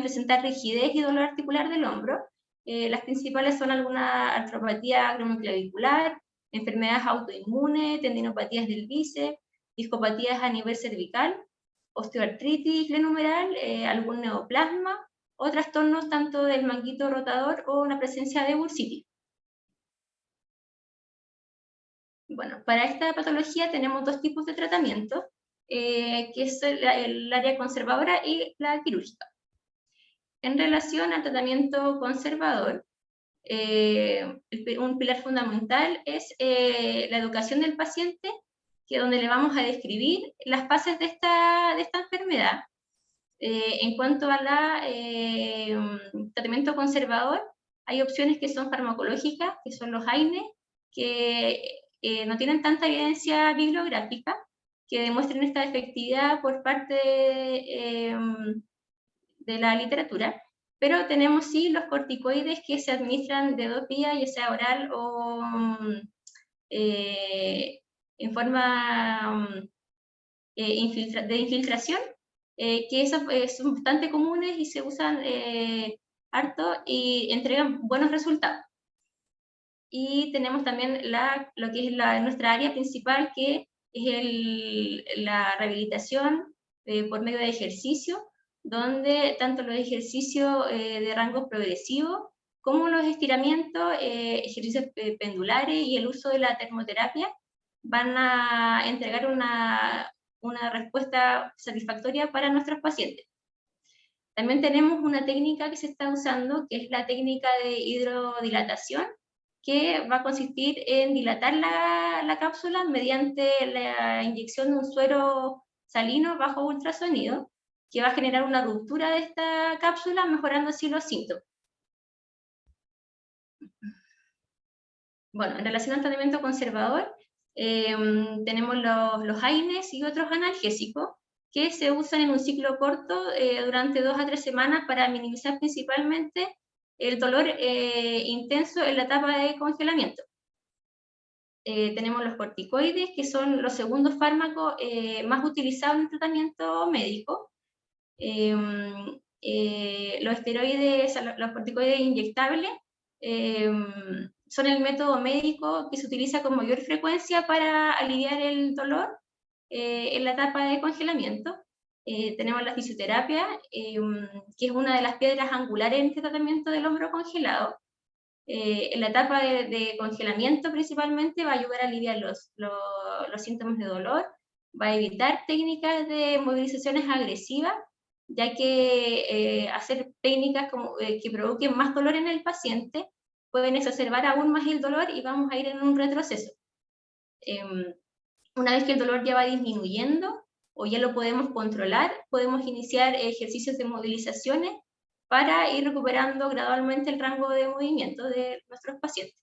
presentar rigidez y dolor articular del hombro. Las principales son alguna artropatía acromioclavicular, enfermedades autoinmunes, tendinopatías del bíceps, discopatías a nivel cervical, osteoartritis glenumeral, algún neoplasma, o trastornos tanto del manguito rotador o una presencia de bursitis. Bueno, para esta patología tenemos dos tipos de tratamiento, que es el área conservadora y la quirúrgica. En relación al tratamiento conservador, un pilar fundamental es la educación del paciente, que es donde le vamos a describir las fases de esta enfermedad. En cuanto al tratamiento conservador, hay opciones que son farmacológicas, que son los AINE, que no tienen tanta evidencia bibliográfica que demuestren esta efectividad por parte de la literatura, pero tenemos sí los corticoides que se administran de 2 vías, ya sea oral o en forma de infiltración, que esos son bastante comunes y se usan harto y entregan buenos resultados. Y tenemos también lo que es nuestra área principal, que es la rehabilitación por medio de ejercicio, donde tanto los ejercicios de rango progresivo como los estiramientos, ejercicios pendulares y el uso de la termoterapia van a entregar una respuesta satisfactoria para nuestros pacientes. También tenemos una técnica que se está usando, que es la técnica de hidrodilatación, que va a consistir en dilatar la cápsula mediante la inyección de un suero salino bajo ultrasonido, que va a generar una ruptura de esta cápsula, mejorando así los síntomas. Bueno, en relación al tratamiento conservador, tenemos los AINES y otros analgésicos, que se usan en un ciclo corto durante 2 a 3 semanas para minimizar principalmente el dolor intenso en la etapa de congelamiento. Tenemos los corticoides, que son los segundos fármacos más utilizados en el tratamiento médico. Los esteroides, los corticoides inyectables, son el método médico que se utiliza con mayor frecuencia para aliviar el dolor en la etapa de congelamiento. Tenemos la fisioterapia, que es una de las piedras angulares en este tratamiento del hombro congelado. En la etapa de congelamiento principalmente va a ayudar a aliviar los síntomas de dolor, va a evitar técnicas de movilizaciones agresivas, ya que hacer técnicas que provoquen más dolor en el paciente pueden exacerbar aún más el dolor y vamos a ir en un retroceso. Una vez que el dolor ya va disminuyendo o ya lo podemos controlar, podemos iniciar ejercicios de movilizaciones para ir recuperando gradualmente el rango de movimiento de nuestros pacientes.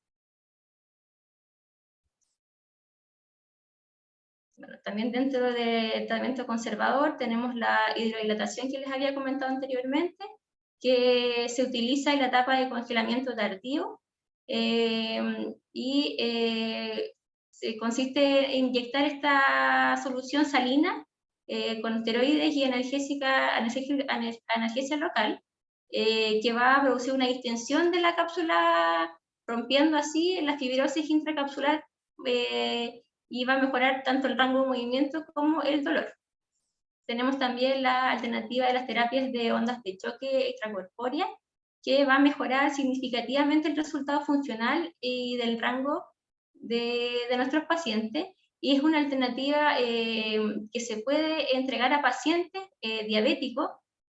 Bueno, también dentro del tratamiento conservador tenemos la hidrodilatación que les había comentado anteriormente, que se utiliza en la etapa de congelamiento tardío consiste en inyectar esta solución salina con esteroides y analgesia local que va a producir una distensión de la cápsula, rompiendo así la fibrosis intracapsular, y va a mejorar tanto el rango de movimiento como el dolor. Tenemos también la alternativa de las terapias de ondas de choque extracorpórea, que va a mejorar significativamente el resultado funcional y del rango de nuestros pacientes, y es una alternativa que se puede entregar a pacientes diabéticos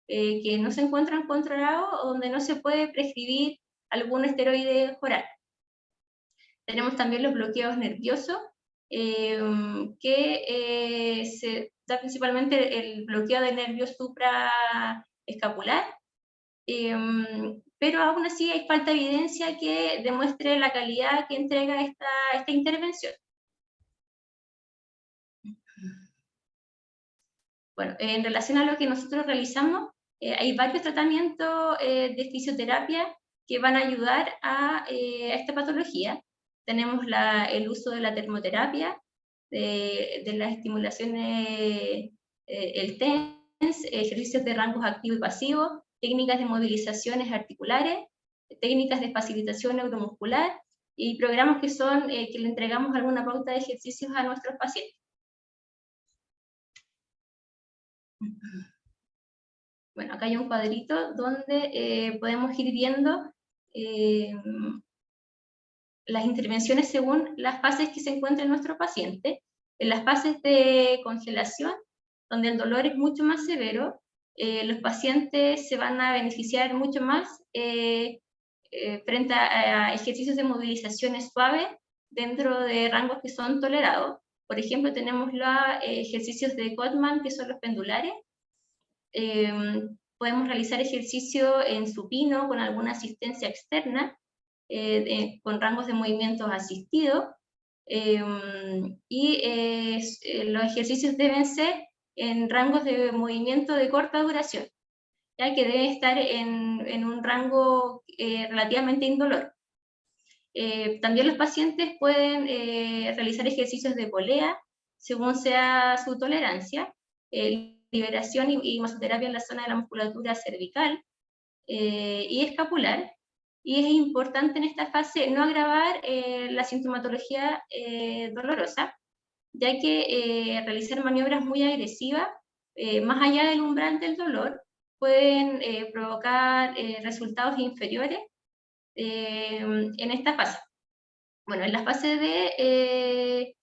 que no se encuentran controlados o donde no se puede prescribir algún esteroide oral. Tenemos también los bloqueos nerviosos, que se da principalmente el bloqueo del nervio supraescapular, pero aún así hay falta de evidencia que demuestre la calidad que entrega esta intervención. Bueno, en relación a lo que nosotros realizamos, hay varios tratamientos de fisioterapia que van a ayudar a esta patología. Tenemos el uso de la termoterapia, de las estimulaciones, el TENS, ejercicios de rangos activo y pasivo, técnicas de movilizaciones articulares, técnicas de facilitación neuromuscular y programas que le entregamos alguna pauta de ejercicios a nuestros pacientes. Bueno, acá hay un cuadrito donde podemos ir viendo las intervenciones según las fases que se encuentra en nuestro paciente. En las fases de congelación, donde el dolor es mucho más severo, los pacientes se van a beneficiar mucho más frente a ejercicios de movilizaciones suaves dentro de rangos que son tolerados. Por ejemplo, tenemos los ejercicios de Gottman, que son los pendulares. Podemos realizar ejercicio en supino con alguna asistencia externa, con rangos de movimientos asistidos, y los ejercicios deben ser en rangos de movimiento de corta duración, ya que debe estar en un rango relativamente indolor. También los pacientes pueden realizar ejercicios de polea según sea su tolerancia, liberación y masoterapia en la zona de la musculatura cervical y escapular. Y es importante en esta fase no agravar la sintomatología dolorosa, ya que realizar maniobras muy agresivas, más allá del umbral del dolor, pueden provocar resultados inferiores en esta fase. Bueno, en la fase de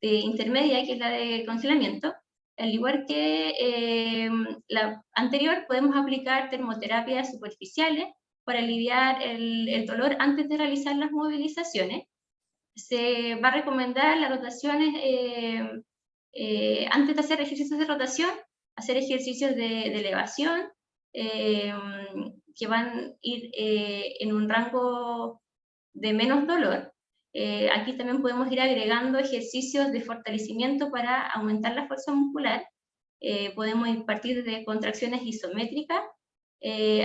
intermedia, que es la de congelamiento, al igual que la anterior, podemos aplicar termoterapias superficiales para aliviar el dolor antes de realizar las movilizaciones. Se va a recomendar las rotaciones, antes de hacer ejercicios de rotación, hacer ejercicios de elevación, que van a ir en un rango de menos dolor. Aquí también podemos ir agregando ejercicios de fortalecimiento para aumentar la fuerza muscular. Podemos partir de contracciones isométricas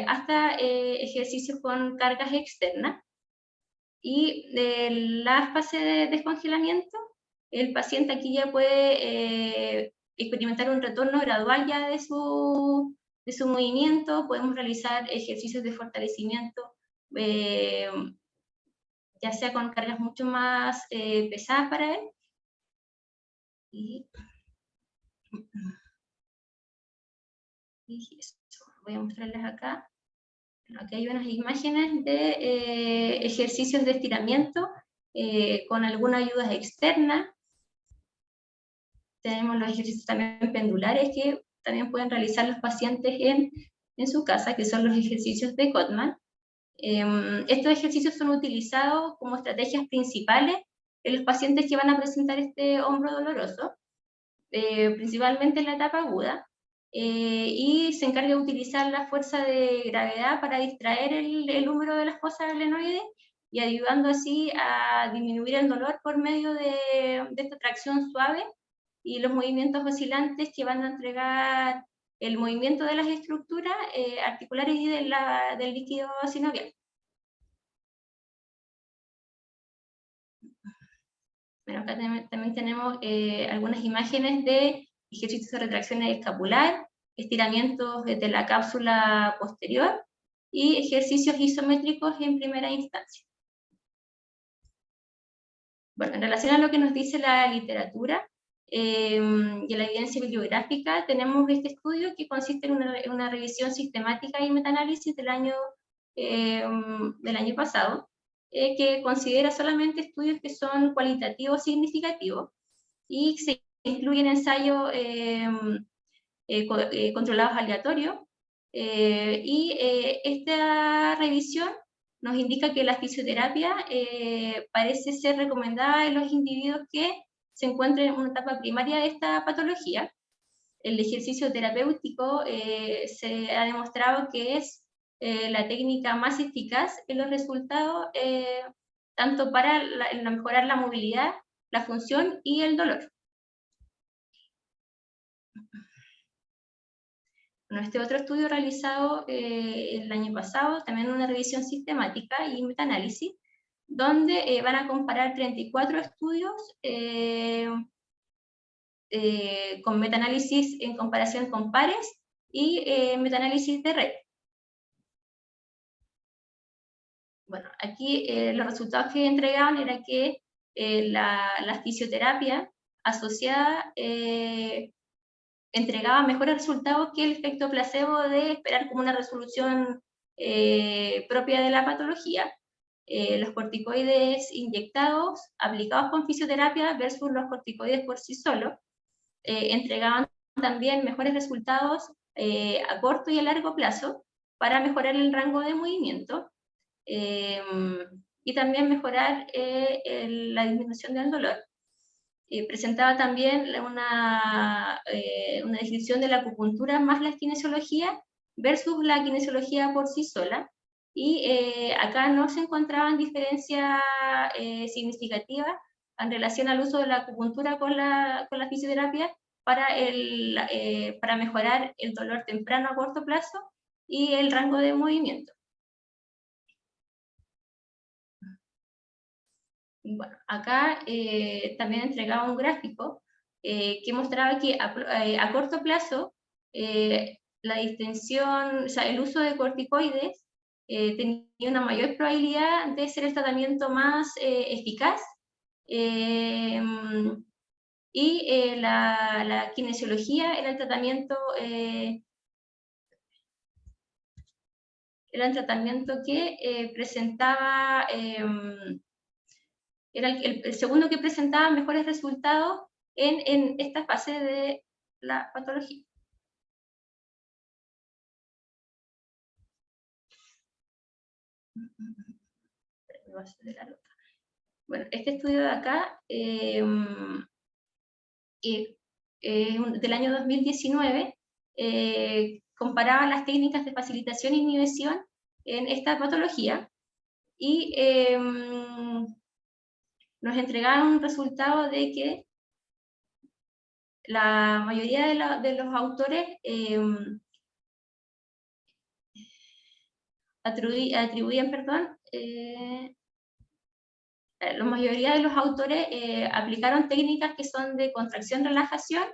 hasta ejercicios con cargas externas. Y de la fase de descongelamiento, el paciente aquí ya puede experimentar un retorno gradual ya de su movimiento. Podemos realizar ejercicios de fortalecimiento, ya sea con cargas mucho más pesadas para él. Y eso, voy a mostrarles acá. Aquí hay unas imágenes de ejercicios de estiramiento con algunas ayudas externas. Tenemos los ejercicios también pendulares que también pueden realizar los pacientes en su casa, que son los ejercicios de Gottman. Estos ejercicios son utilizados como estrategias principales en los pacientes que van a presentar este hombro doloroso, principalmente en la etapa aguda, y se encarga de utilizar la fuerza de gravedad para distraer el húmero de las fosas glenoides y ayudando así a disminuir el dolor por medio de esta tracción suave y los movimientos oscilantes que van a entregar el movimiento de las estructuras articulares y del líquido sinovial. Bueno, acá también tenemos algunas imágenes de ejercicios de retracción escapular, estiramientos de la cápsula posterior y ejercicios isométricos en primera instancia. Bueno, en relación a lo que nos dice la literatura y la evidencia bibliográfica, tenemos este estudio que consiste en una revisión sistemática y metaanálisis del año pasado, que considera solamente estudios que son cualitativos significativos y se incluyen ensayos controlados aleatorios, y esta revisión nos indica que la fisioterapia parece ser recomendada en los individuos que se encuentran en una etapa primaria de esta patología. El ejercicio terapéutico se ha demostrado que es la técnica más eficaz en los resultados, tanto para mejorar la movilidad, la función y el dolor. Bueno, este otro estudio realizado el año pasado, también una revisión sistemática y metaanálisis, donde van a comparar 34 estudios con metaanálisis en comparación con pares y metaanálisis de red. Bueno, aquí los resultados que entregaban era que la fisioterapia asociada entregaba mejores resultados que el efecto placebo de esperar como una resolución propia de la patología. Los corticoides inyectados aplicados con fisioterapia versus los corticoides por sí solos entregaban también mejores resultados a corto y a largo plazo para mejorar el rango de movimiento y también mejorar la disminución del dolor. Presentaba también una descripción de la acupuntura más la kinesiología versus la kinesiología por sí sola, y acá no se encontraban diferencias significativas en relación al uso de la acupuntura con la fisioterapia para mejorar el dolor temprano a corto plazo y el rango de movimiento. Bueno, acá también entregaba un gráfico que mostraba que a corto plazo la distensión, o sea, el uso de corticoides tenía una mayor probabilidad de ser el tratamiento más eficaz, y la kinesiología era el tratamiento que presentaba, era el segundo que presentaba mejores resultados en esta fase de la patología. Bueno, este estudio de acá del año 2019 comparaba las técnicas de facilitación e inhibición en esta patología y nos entregaron un resultado de que la mayoría de los autores atribuían, la mayoría de los autores aplicaron técnicas que son de contracción-relajación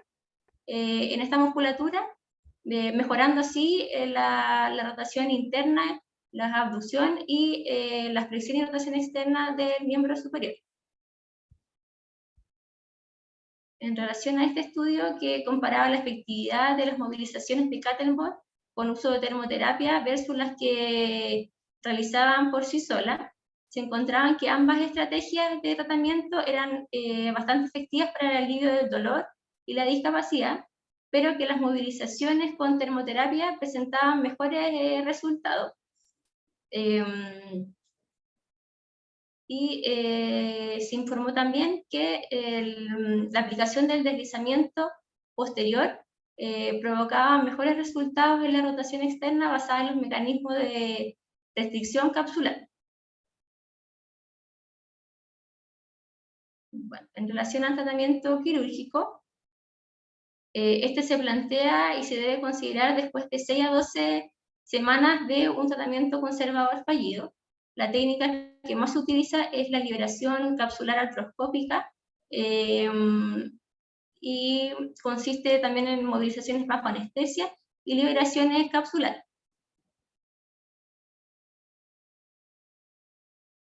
en esta musculatura, mejorando así la rotación interna, la abducción y la flexión y rotación externa del miembro superior. En relación a este estudio que comparaba la efectividad de las movilizaciones de Kettlebell con uso de termoterapia versus las que realizaban por sí solas, se encontraban que ambas estrategias de tratamiento eran bastante efectivas para el alivio del dolor y la discapacidad, pero que las movilizaciones con termoterapia presentaban mejores resultados. Y se informó también que la aplicación del deslizamiento posterior provocaba mejores resultados en la rotación externa basada en los mecanismos de restricción capsular. Bueno, en relación al tratamiento quirúrgico, este se plantea y se debe considerar después de 6 a 12 semanas de un tratamiento conservador fallido. La técnica que más se utiliza es la liberación capsular artroscópica y consiste también en movilizaciones bajo anestesia y liberaciones capsulares.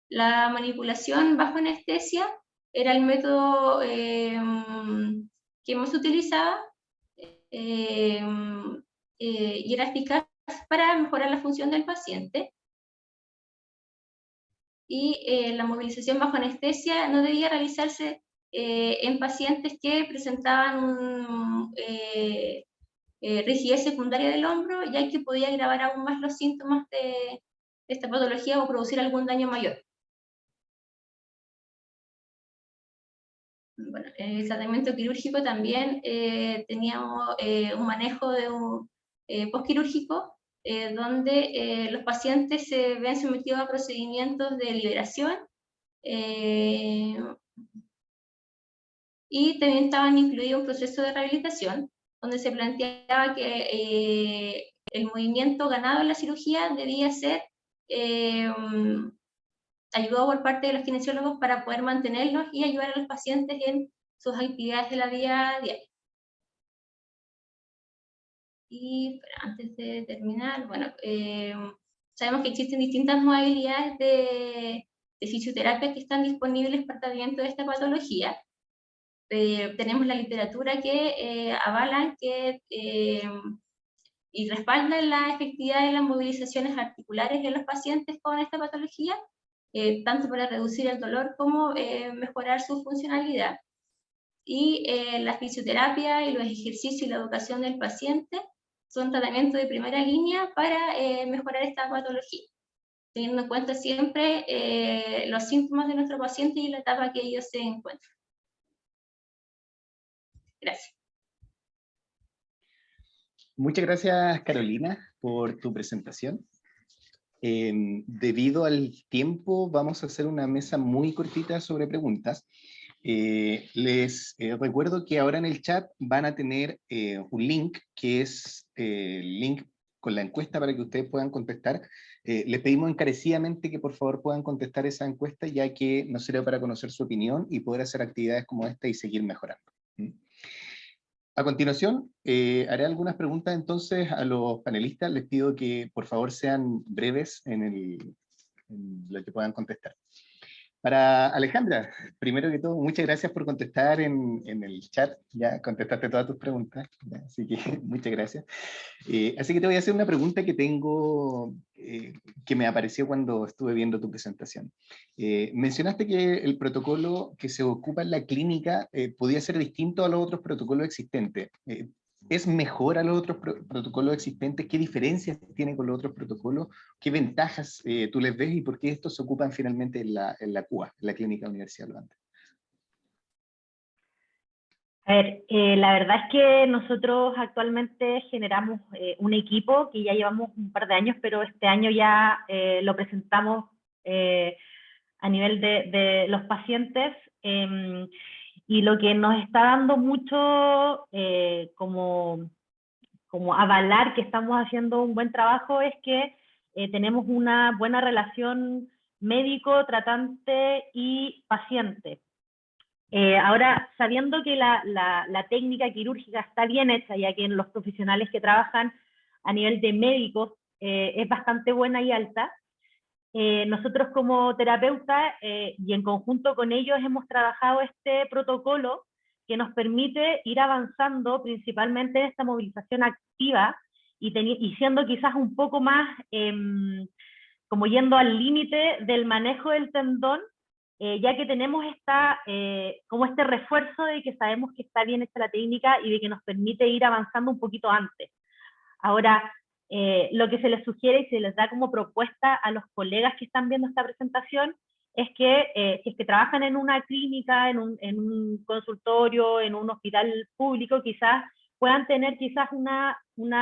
La manipulación bajo anestesia era el método que más se utilizaba y era eficaz para mejorar la función del paciente. Y la movilización bajo anestesia no debía realizarse en pacientes que presentaban rigidez secundaria del hombro, ya que podía agravar aún más los síntomas de esta patología o producir algún daño mayor. Bueno, el tratamiento quirúrgico también teníamos un manejo de un postquirúrgico, donde los pacientes se ven sometidos a procedimientos de liberación, y también estaban incluidos un proceso de rehabilitación, donde se planteaba que el movimiento ganado en la cirugía debía ser ayudado por parte de los kinesiólogos para poder mantenerlos y ayudar a los pacientes en sus actividades de la vida diaria. Y antes de terminar, bueno, sabemos que existen distintas modalidades de fisioterapia que están disponibles para el tratamiento de esta patología. Tenemos la literatura que avalan y respaldan la efectividad de las movilizaciones articulares de los pacientes con esta patología, tanto para reducir el dolor como mejorar su funcionalidad. Y la fisioterapia y los ejercicios y la educación del paciente son tratamientos de primera línea para mejorar esta patología, teniendo en cuenta siempre los síntomas de nuestro paciente y la etapa que ellos se encuentran. Gracias. Muchas gracias, Carolina, por tu presentación. Debido al tiempo, vamos a hacer una mesa muy cortita sobre preguntas. Les recuerdo que ahora en el chat van a tener un link, que es el link con la encuesta para que ustedes puedan contestar. Les pedimos encarecidamente que por favor puedan contestar esa encuesta, ya que nos sirve para conocer su opinión y poder hacer actividades como esta y seguir mejorando. A continuación, haré algunas preguntas entonces a los panelistas. Les pido que por favor sean breves en lo que puedan contestar. Para Alejandra, primero que todo, muchas gracias por contestar en el chat. Ya contestaste todas tus preguntas, ¿ya? Así que muchas gracias. Así que te voy a hacer una pregunta que tengo, que me apareció cuando estuve viendo tu presentación. Mencionaste que el protocolo que se ocupa en la clínica podía ser distinto a los otros protocolos existentes. ¿Es mejor a los otros protocolos existentes? ¿Qué diferencias tiene con los otros protocolos? ¿Qué ventajas tú les ves y por qué estos se ocupan finalmente en la CUA, en la Clínica Universidad de Los Andes? A ver, la verdad es que nosotros actualmente generamos un equipo que ya llevamos un par de años, pero este año ya lo presentamos a nivel de los pacientes, y lo que nos está dando mucho como avalar que estamos haciendo un buen trabajo es que tenemos una buena relación médico, tratante y paciente. Ahora, sabiendo que la técnica quirúrgica está bien hecha, ya que los profesionales que trabajan a nivel de médicos es bastante buena y alta, nosotros como terapeutas y en conjunto con ellos hemos trabajado este protocolo que nos permite ir avanzando principalmente en esta movilización activa y siendo quizás un poco más como yendo al límite del manejo del tendón, ya que tenemos como este refuerzo de que sabemos que está bien hecha la técnica y de que nos permite ir avanzando un poquito antes. Ahora, lo que se les sugiere y se les da como propuesta a los colegas que están viendo esta presentación es que si es que trabajan en una clínica, en un consultorio, en un hospital público, quizás puedan tener quizás un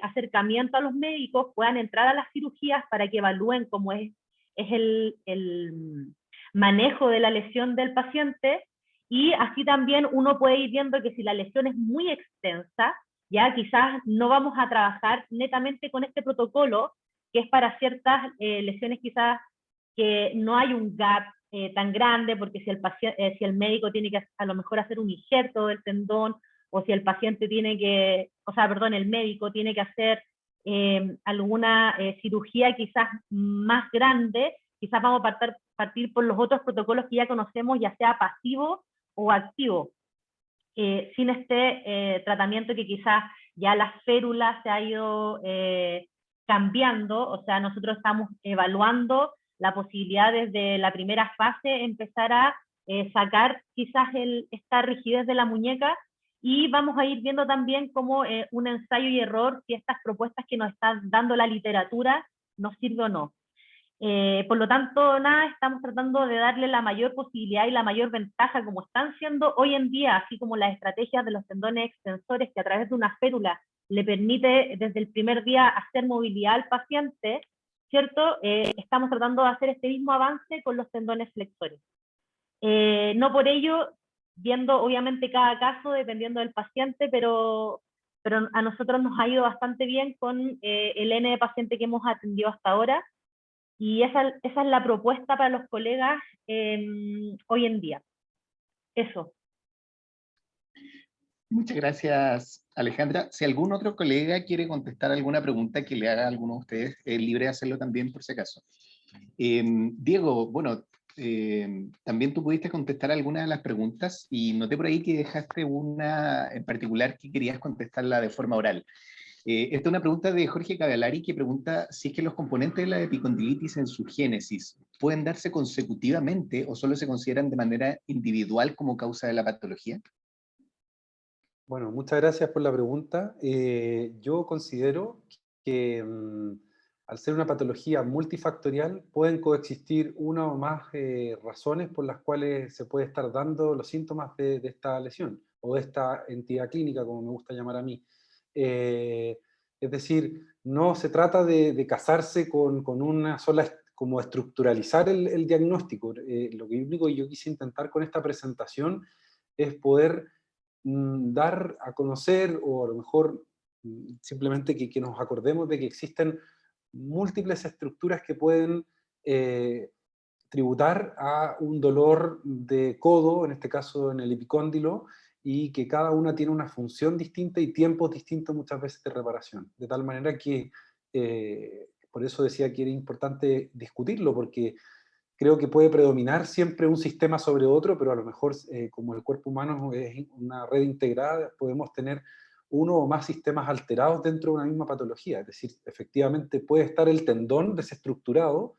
acercamiento a los médicos, puedan entrar a las cirugías para que evalúen cómo es el manejo de la lesión del paciente, y así también uno puede ir viendo que si la lesión es muy extensa, ya quizás no vamos a trabajar netamente con este protocolo, que es para ciertas lesiones quizás que no hay un gap tan grande, porque si el médico tiene que a lo mejor hacer un injerto del tendón o si el paciente tiene que, el médico tiene que hacer alguna cirugía quizás más grande, quizás vamos a partir por los otros protocolos que ya conocemos, ya sea pasivo o activo, sin este tratamiento que quizás ya la férula se ha ido cambiando. O sea, nosotros estamos evaluando la posibilidad desde la primera fase empezar a sacar quizás esta rigidez de la muñeca, y vamos a ir viendo también como un ensayo y error si estas propuestas que nos está dando la literatura nos sirve o no. Por lo tanto, nada, estamos tratando de darle la mayor posibilidad y la mayor ventaja, como están siendo hoy en día, así como las estrategias de los tendones extensores, que a través de una férula le permite desde el primer día hacer movilidad al paciente, ¿cierto? Estamos tratando de hacer este mismo avance con los tendones flexores. No por ello, viendo obviamente cada caso, dependiendo del paciente, pero a nosotros nos ha ido bastante bien con el N de paciente que hemos atendido hasta ahora, y esa es la propuesta para los colegas hoy en día. Eso. Muchas gracias, Alejandra. Si algún otro colega quiere contestar alguna pregunta que le haga a alguno de ustedes, es libre de hacerlo también por si acaso. Diego, bueno, también tú pudiste contestar algunas de las preguntas y noté por ahí que dejaste una en particular que querías contestarla de forma oral. Esta es una pregunta de Jorge Cavallari, que pregunta si es que los componentes de la epicondilitis en su génesis pueden darse consecutivamente o solo se consideran de manera individual como causa de la patología. Bueno, muchas gracias por la pregunta. Yo considero que al ser una patología multifactorial pueden coexistir una o más razones por las cuales se puede estar dando los síntomas de esta lesión o de esta entidad clínica, como me gusta llamar a mí. Es decir, no se trata de casarse con una sola, como estructuralizar el diagnóstico. Lo único que yo quise intentar con esta presentación es poder dar a conocer, o a lo mejor simplemente que nos acordemos de que existen múltiples estructuras que pueden tributar a un dolor de codo, en este caso en el epicóndilo, y que cada una tiene una función distinta y tiempos distintos muchas veces de reparación. De tal manera que, por eso decía que era importante discutirlo, porque creo que puede predominar siempre un sistema sobre otro, pero a lo mejor como el cuerpo humano es una red integrada, podemos tener uno o más sistemas alterados dentro de una misma patología. Es decir, efectivamente puede estar el tendón desestructurado,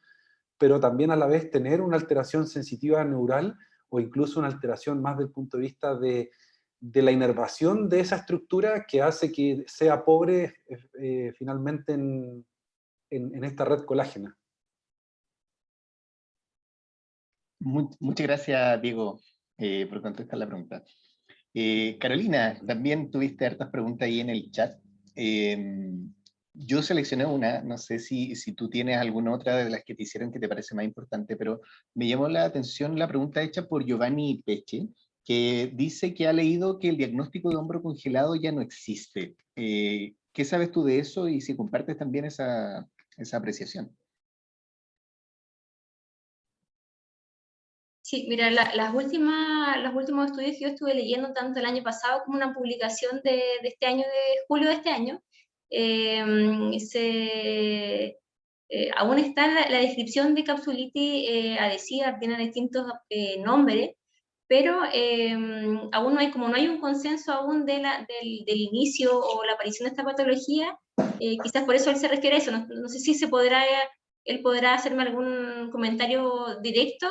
pero también a la vez tener una alteración sensitiva neural o incluso una alteración más del punto de vista de la inervación de esa estructura que hace que sea pobre finalmente en esta red colágena. Muchas gracias, Diego, por contestar la pregunta. Carolina, también tuviste hartas preguntas ahí en el chat. Yo seleccioné una, no sé si tú tienes alguna otra de las que te hicieron que te parece más importante, pero me llamó la atención la pregunta hecha por Giovanni Peche, que dice que ha leído que el diagnóstico de hombro congelado ya no existe. ¿Qué sabes tú de eso y si compartes también esa apreciación? Sí, mira, los últimos estudios que yo estuve leyendo tanto el año pasado como una publicación de este año, de julio de este año, aún está la descripción de capsulitis adhesiva, tiene distintos nombres, pero aún no hay, como no hay un consenso aún del inicio o la aparición de esta patología, quizás por eso él se refiere a eso. No sé si él podrá hacerme algún comentario directo,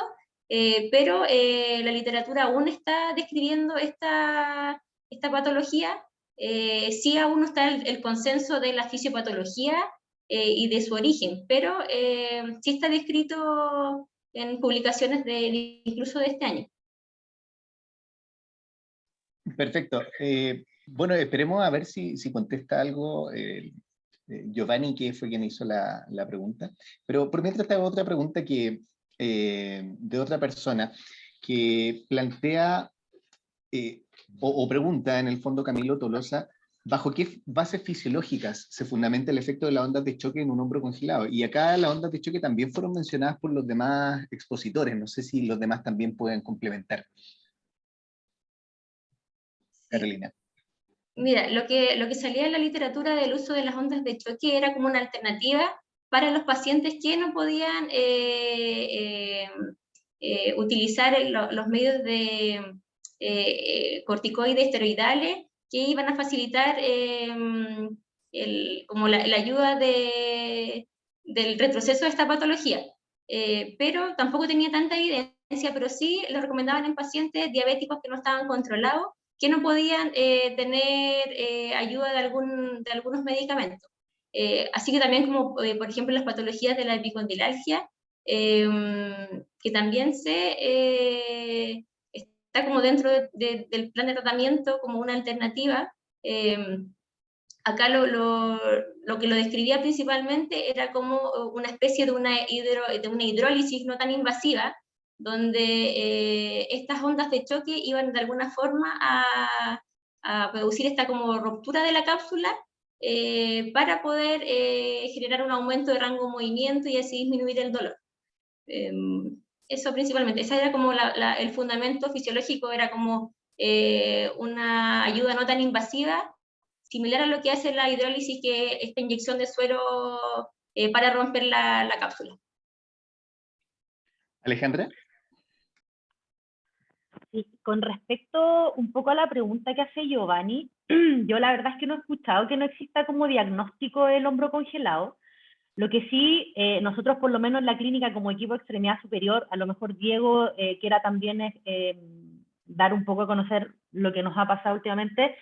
pero la literatura aún está describiendo esta patología. Sí, aún no está el consenso de la fisiopatología y de su origen, pero sí está descrito en publicaciones incluso de este año. Perfecto. Bueno, esperemos a ver si contesta algo Giovanni, que fue quien hizo la pregunta. Pero por mientras te hago otra pregunta de otra persona que plantea o pregunta en el fondo Camilo Tolosa, ¿bajo qué bases fisiológicas se fundamenta el efecto de las ondas de choque en un hombro congelado? Y acá las ondas de choque también fueron mencionadas por los demás expositores. No sé si los demás también pueden complementar. Carolina. Mira, lo que salía en la literatura del uso de las ondas de choque era como una alternativa para los pacientes que no podían utilizar los medios de corticoides esteroidales que iban a facilitar como la ayuda del retroceso de esta patología. Pero tampoco tenía tanta evidencia, pero sí lo recomendaban en pacientes diabéticos que no estaban controlados, que no podían tener ayuda de algunos medicamentos. Así que también como, por ejemplo, las patologías de la epicondilalgia, que también está como dentro del plan de tratamiento como una alternativa. Acá lo que lo describía principalmente era como una especie de una hidrólisis no tan invasiva, donde estas ondas de choque iban de alguna forma a producir esta como ruptura de la cápsula para poder generar un aumento de rango de movimiento y así disminuir el dolor. Eso principalmente, ese era como el fundamento fisiológico, era como una ayuda no tan invasiva, similar a lo que hace la hidrólisis, que es esta inyección de suero para romper la cápsula. Alejandra. Sí, con respecto un poco a la pregunta que hace Giovanni, yo la verdad es que no he escuchado que no exista como diagnóstico del hombro congelado. Lo que sí, nosotros por lo menos en la clínica como equipo de extremidad superior, a lo mejor Diego quiera también dar un poco a conocer lo que nos ha pasado últimamente,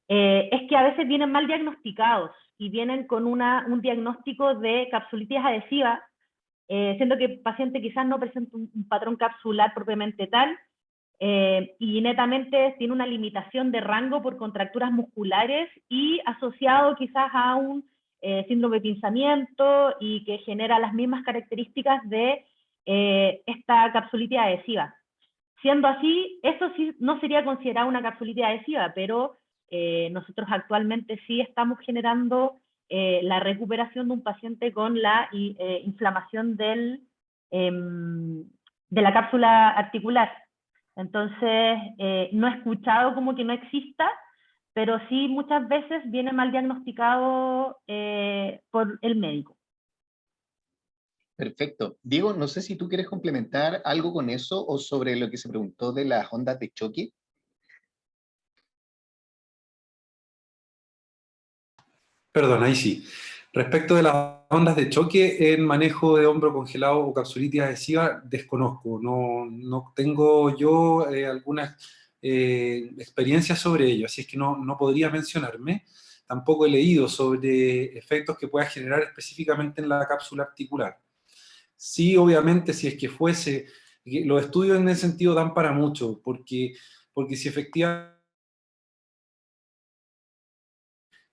es que a veces vienen mal diagnosticados y vienen con un diagnóstico de capsulitis adhesiva, siendo que el paciente quizás no presenta un patrón capsular propiamente tal, y netamente tiene una limitación de rango por contracturas musculares y asociado quizás a un síndrome de pinzamiento y que genera las mismas características de esta capsulitis adhesiva. Siendo así, eso sí no sería considerado una capsulitis adhesiva, pero nosotros actualmente sí estamos generando la recuperación de un paciente con la inflamación de la cápsula articular. Entonces, no he escuchado como que no exista, pero sí muchas veces viene mal diagnosticado por el médico. Perfecto. Diego, no sé si tú quieres complementar algo con eso o sobre lo que se preguntó de las ondas de choque. Perdón, ahí sí. Respecto de las ondas de choque en manejo de hombro congelado o capsulitis adhesiva, desconozco. No tengo yo alguna experiencia sobre ello, así es que no podría mencionarme. Tampoco he leído sobre efectos que pueda generar específicamente en la cápsula articular. Sí, obviamente, si es que fuese, los estudios en ese sentido dan para mucho, porque si efectivamente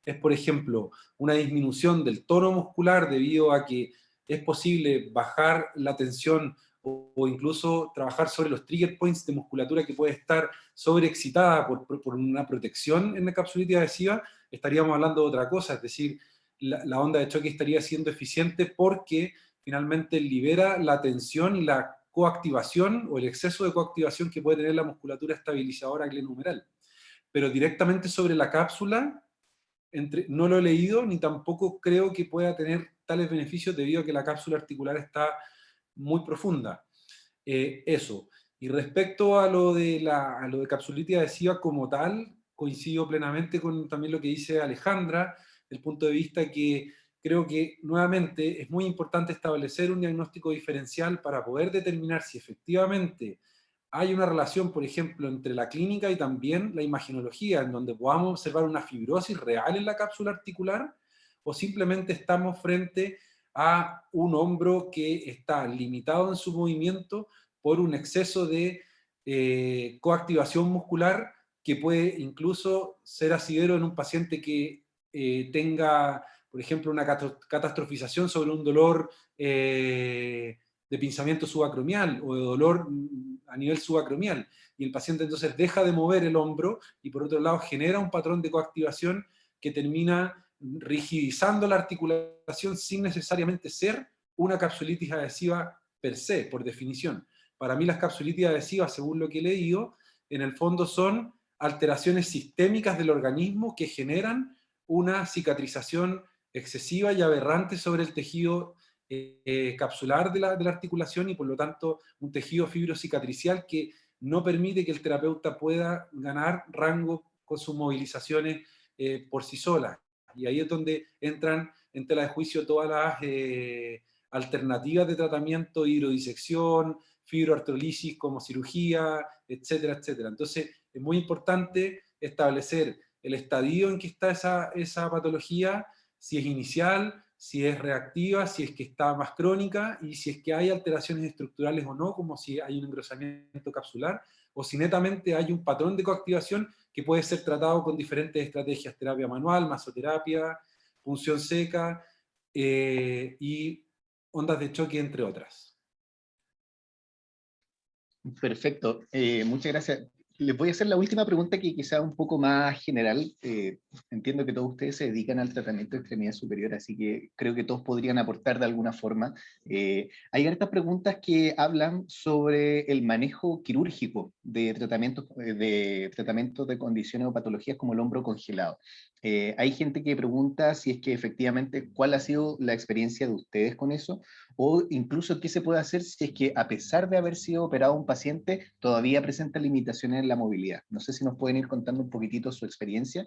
es, por ejemplo, una disminución del tono muscular debido a que es posible bajar la tensión o incluso trabajar sobre los trigger points de musculatura que puede estar sobreexcitada por una protección en la capsulitis adhesiva, estaríamos hablando de otra cosa, es decir, la onda de choque estaría siendo eficiente porque finalmente libera la tensión y la coactivación o el exceso de coactivación que puede tener la musculatura estabilizadora glenohumeral. Pero directamente sobre la cápsula, no lo he leído ni tampoco creo que pueda tener tales beneficios debido a que la cápsula articular está muy profunda. Eso. Y respecto a lo de capsulitis adhesiva como tal, coincido plenamente con también lo que dice Alejandra, del punto de vista que creo que nuevamente es muy importante establecer un diagnóstico diferencial para poder determinar si efectivamente hay una relación, por ejemplo, entre la clínica y también la imagenología, en donde podamos observar una fibrosis real en la cápsula articular, o simplemente estamos frente a un hombro que está limitado en su movimiento por un exceso de coactivación muscular que puede incluso ser asidero en un paciente que tenga, por ejemplo, una catastrofización sobre un dolor de pinzamiento subacromial o de dolor a nivel subacromial, y el paciente entonces deja de mover el hombro y por otro lado genera un patrón de coactivación que termina rigidizando la articulación sin necesariamente ser una capsulitis adhesiva per se, por definición. Para mí las capsulitis adhesivas, según lo que he leído, en el fondo son alteraciones sistémicas del organismo que generan una cicatrización excesiva y aberrante sobre el tejido capsular de la articulación, y por lo tanto un tejido fibrocicatricial que no permite que el terapeuta pueda ganar rango con sus movilizaciones por sí solas. Y ahí es donde entran en tela de juicio todas las alternativas de tratamiento, hidrodisección, fibroartrolisis como cirugía, etcétera, etcétera. Entonces es muy importante establecer el estadio en que está esa patología, si es inicial, si es reactiva, si es que está más crónica, y si es que hay alteraciones estructurales o no, como si hay un engrosamiento capsular, o si netamente hay un patrón de coactivación que puede ser tratado con diferentes estrategias: terapia manual, masoterapia, punción seca y ondas de choque, entre otras. Perfecto, muchas gracias. Les voy a hacer la última pregunta, que quizá un poco más general. Entiendo que todos ustedes se dedican al tratamiento de extremidad superior, así que creo que todos podrían aportar de alguna forma. Hay hartas preguntas que hablan sobre el manejo quirúrgico de tratamientos de condiciones o patologías como el hombro congelado. Hay gente que pregunta si es que efectivamente cuál ha sido la experiencia de ustedes con eso, o incluso qué se puede hacer si es que, a pesar de haber sido operado un paciente, todavía presenta limitaciones en la movilidad. No sé si nos pueden ir contando un poquitito su experiencia.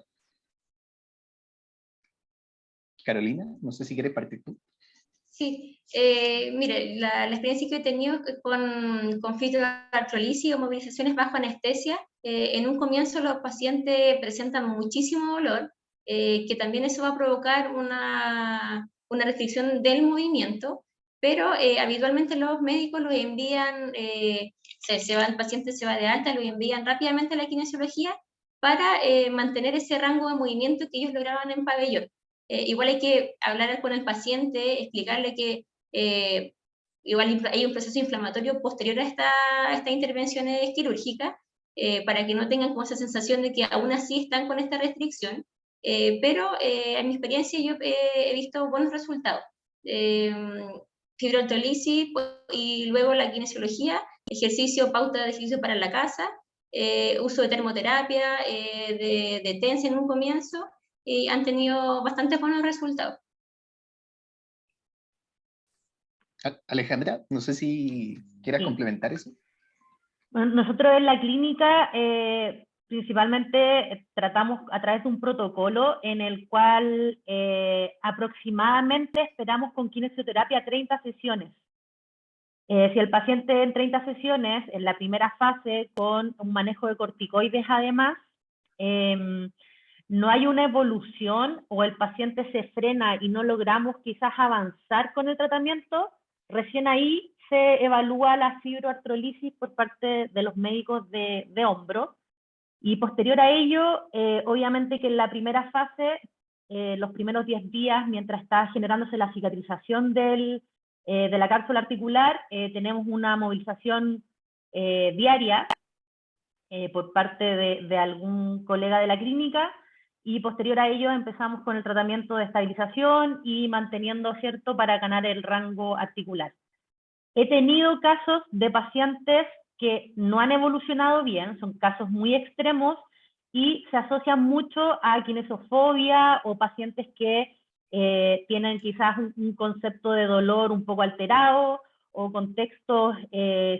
Carolina, no sé si quieres partir tú. Sí, mire, la experiencia que he tenido con fibroartrolisis o movilizaciones bajo anestesia, en un comienzo los pacientes presentan muchísimo dolor, que también eso va a provocar una restricción del movimiento, pero habitualmente los médicos los envían, el paciente se va de alta, lo envían rápidamente a la kinesiología para mantener ese rango de movimiento que ellos lograban en pabellón. Igual hay que hablar con el paciente, explicarle que igual hay un proceso inflamatorio posterior a esta intervenciones quirúrgicas, para que no tengan como esa sensación de que aún así están con esta restricción, pero en mi experiencia yo he visto buenos resultados. Fibroartrolisis y luego la kinesiología, ejercicio, pauta de ejercicio para la casa, uso de termoterapia, de TENS en un comienzo, y han tenido bastante buenos resultados. Alejandra, no sé si quieras complementar eso. Bueno, nosotros en la clínica principalmente tratamos a través de un protocolo en el cual aproximadamente esperamos con kinesioterapia 30 sesiones. Si el paciente en 30 sesiones, en la primera fase, con un manejo de corticoides además, no hay una evolución o el paciente se frena y no logramos quizás avanzar con el tratamiento, recién ahí se evalúa la fibroartrolisis por parte de los médicos de hombro, y posterior a ello, obviamente que en la primera fase, los primeros 10 días, mientras está generándose la cicatrización de la cápsula articular, tenemos una movilización diaria por parte de algún colega de la clínica, y posterior a ello empezamos con el tratamiento de estabilización y manteniendo, ¿cierto?, para ganar el rango articular. He tenido casos de pacientes que no han evolucionado bien, son casos muy extremos y se asocian mucho a kinesofobia o pacientes que tienen quizás un concepto de dolor un poco alterado, o contextos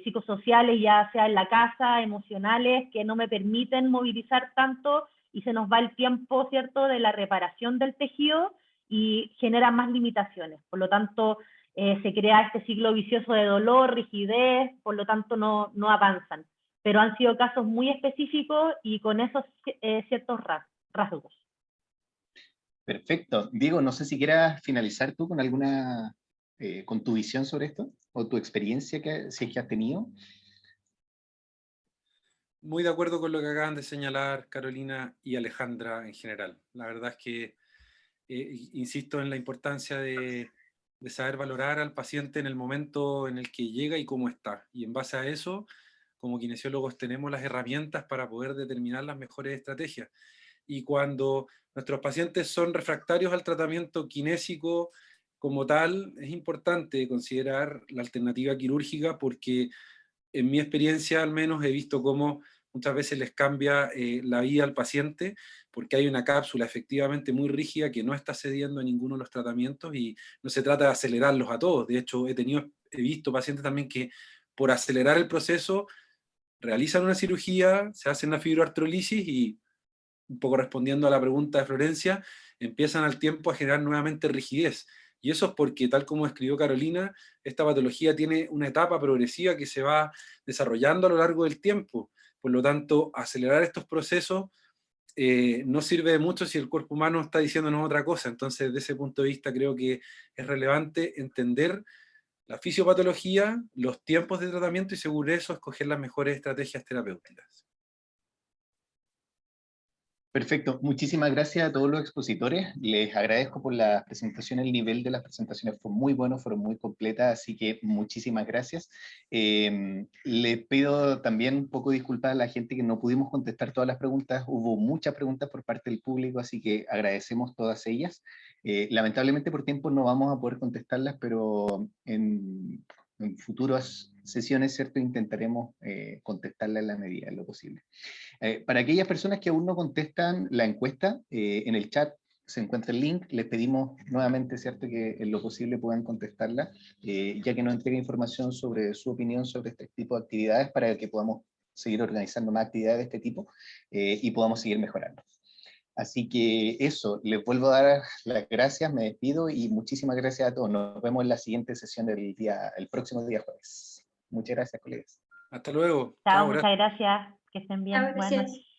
psicosociales, ya sea en la casa, emocionales, que no me permiten movilizar tanto y se nos va el tiempo, ¿cierto?, de la reparación del tejido y genera más limitaciones. Por lo tanto, se crea este ciclo vicioso de dolor, rigidez, por lo tanto no avanzan. Pero han sido casos muy específicos y con esos ciertos rasgos. Perfecto. Diego, no sé si quieras finalizar tú con alguna, con tu visión sobre esto, o tu experiencia si es que has tenido. Muy de acuerdo con lo que acaban de señalar Carolina y Alejandra en general. La verdad es que insisto en la importancia de saber valorar al paciente en el momento en el que llega y cómo está. Y en base a eso, como kinesiólogos tenemos las herramientas para poder determinar las mejores estrategias. Y cuando nuestros pacientes son refractarios al tratamiento kinésico como tal, es importante considerar la alternativa quirúrgica, porque en mi experiencia al menos he visto cómo muchas veces les cambia la vida al paciente, porque hay una cápsula efectivamente muy rígida que no está cediendo a ninguno de los tratamientos, y no se trata de acelerarlos a todos. De hecho, he visto pacientes también que por acelerar el proceso realizan una cirugía, se hacen la fibroartrolisis y, un poco respondiendo a la pregunta de Florencia, empiezan al tiempo a generar nuevamente rigidez. Y eso es porque, tal como escribió Carolina, esta patología tiene una etapa progresiva que se va desarrollando a lo largo del tiempo. Por lo tanto, acelerar estos procesos no sirve de mucho si el cuerpo humano está diciéndonos otra cosa. Entonces, desde ese punto de vista, creo que es relevante entender la fisiopatología, los tiempos de tratamiento y, según eso, escoger las mejores estrategias terapéuticas. Perfecto, muchísimas gracias a todos los expositores, les agradezco por la presentación, el nivel de las presentaciones fue muy bueno, fueron muy completas, así que muchísimas gracias. Les pido también un poco disculpas a la gente que no pudimos contestar todas las preguntas, hubo muchas preguntas por parte del público, así que agradecemos todas ellas. Lamentablemente por tiempo no vamos a poder contestarlas, pero en futuras sesiones, ¿cierto? Intentaremos contestarlas en la medida de lo posible. Para aquellas personas que aún no contestan la encuesta, en el chat se encuentra el link, les pedimos nuevamente, ¿cierto?, que en lo posible puedan contestarla, ya que nos entrega información sobre su opinión sobre este tipo de actividades para que podamos seguir organizando más actividades de este tipo y podamos seguir mejorando. Así que eso, les vuelvo a dar las gracias, me despido y muchísimas gracias a todos. Nos vemos en la siguiente sesión el próximo día jueves. Muchas gracias, colegas. Hasta luego. Chao, Chao, muchas gracias. Que estén bien. Chao, Buenas gracias. noches.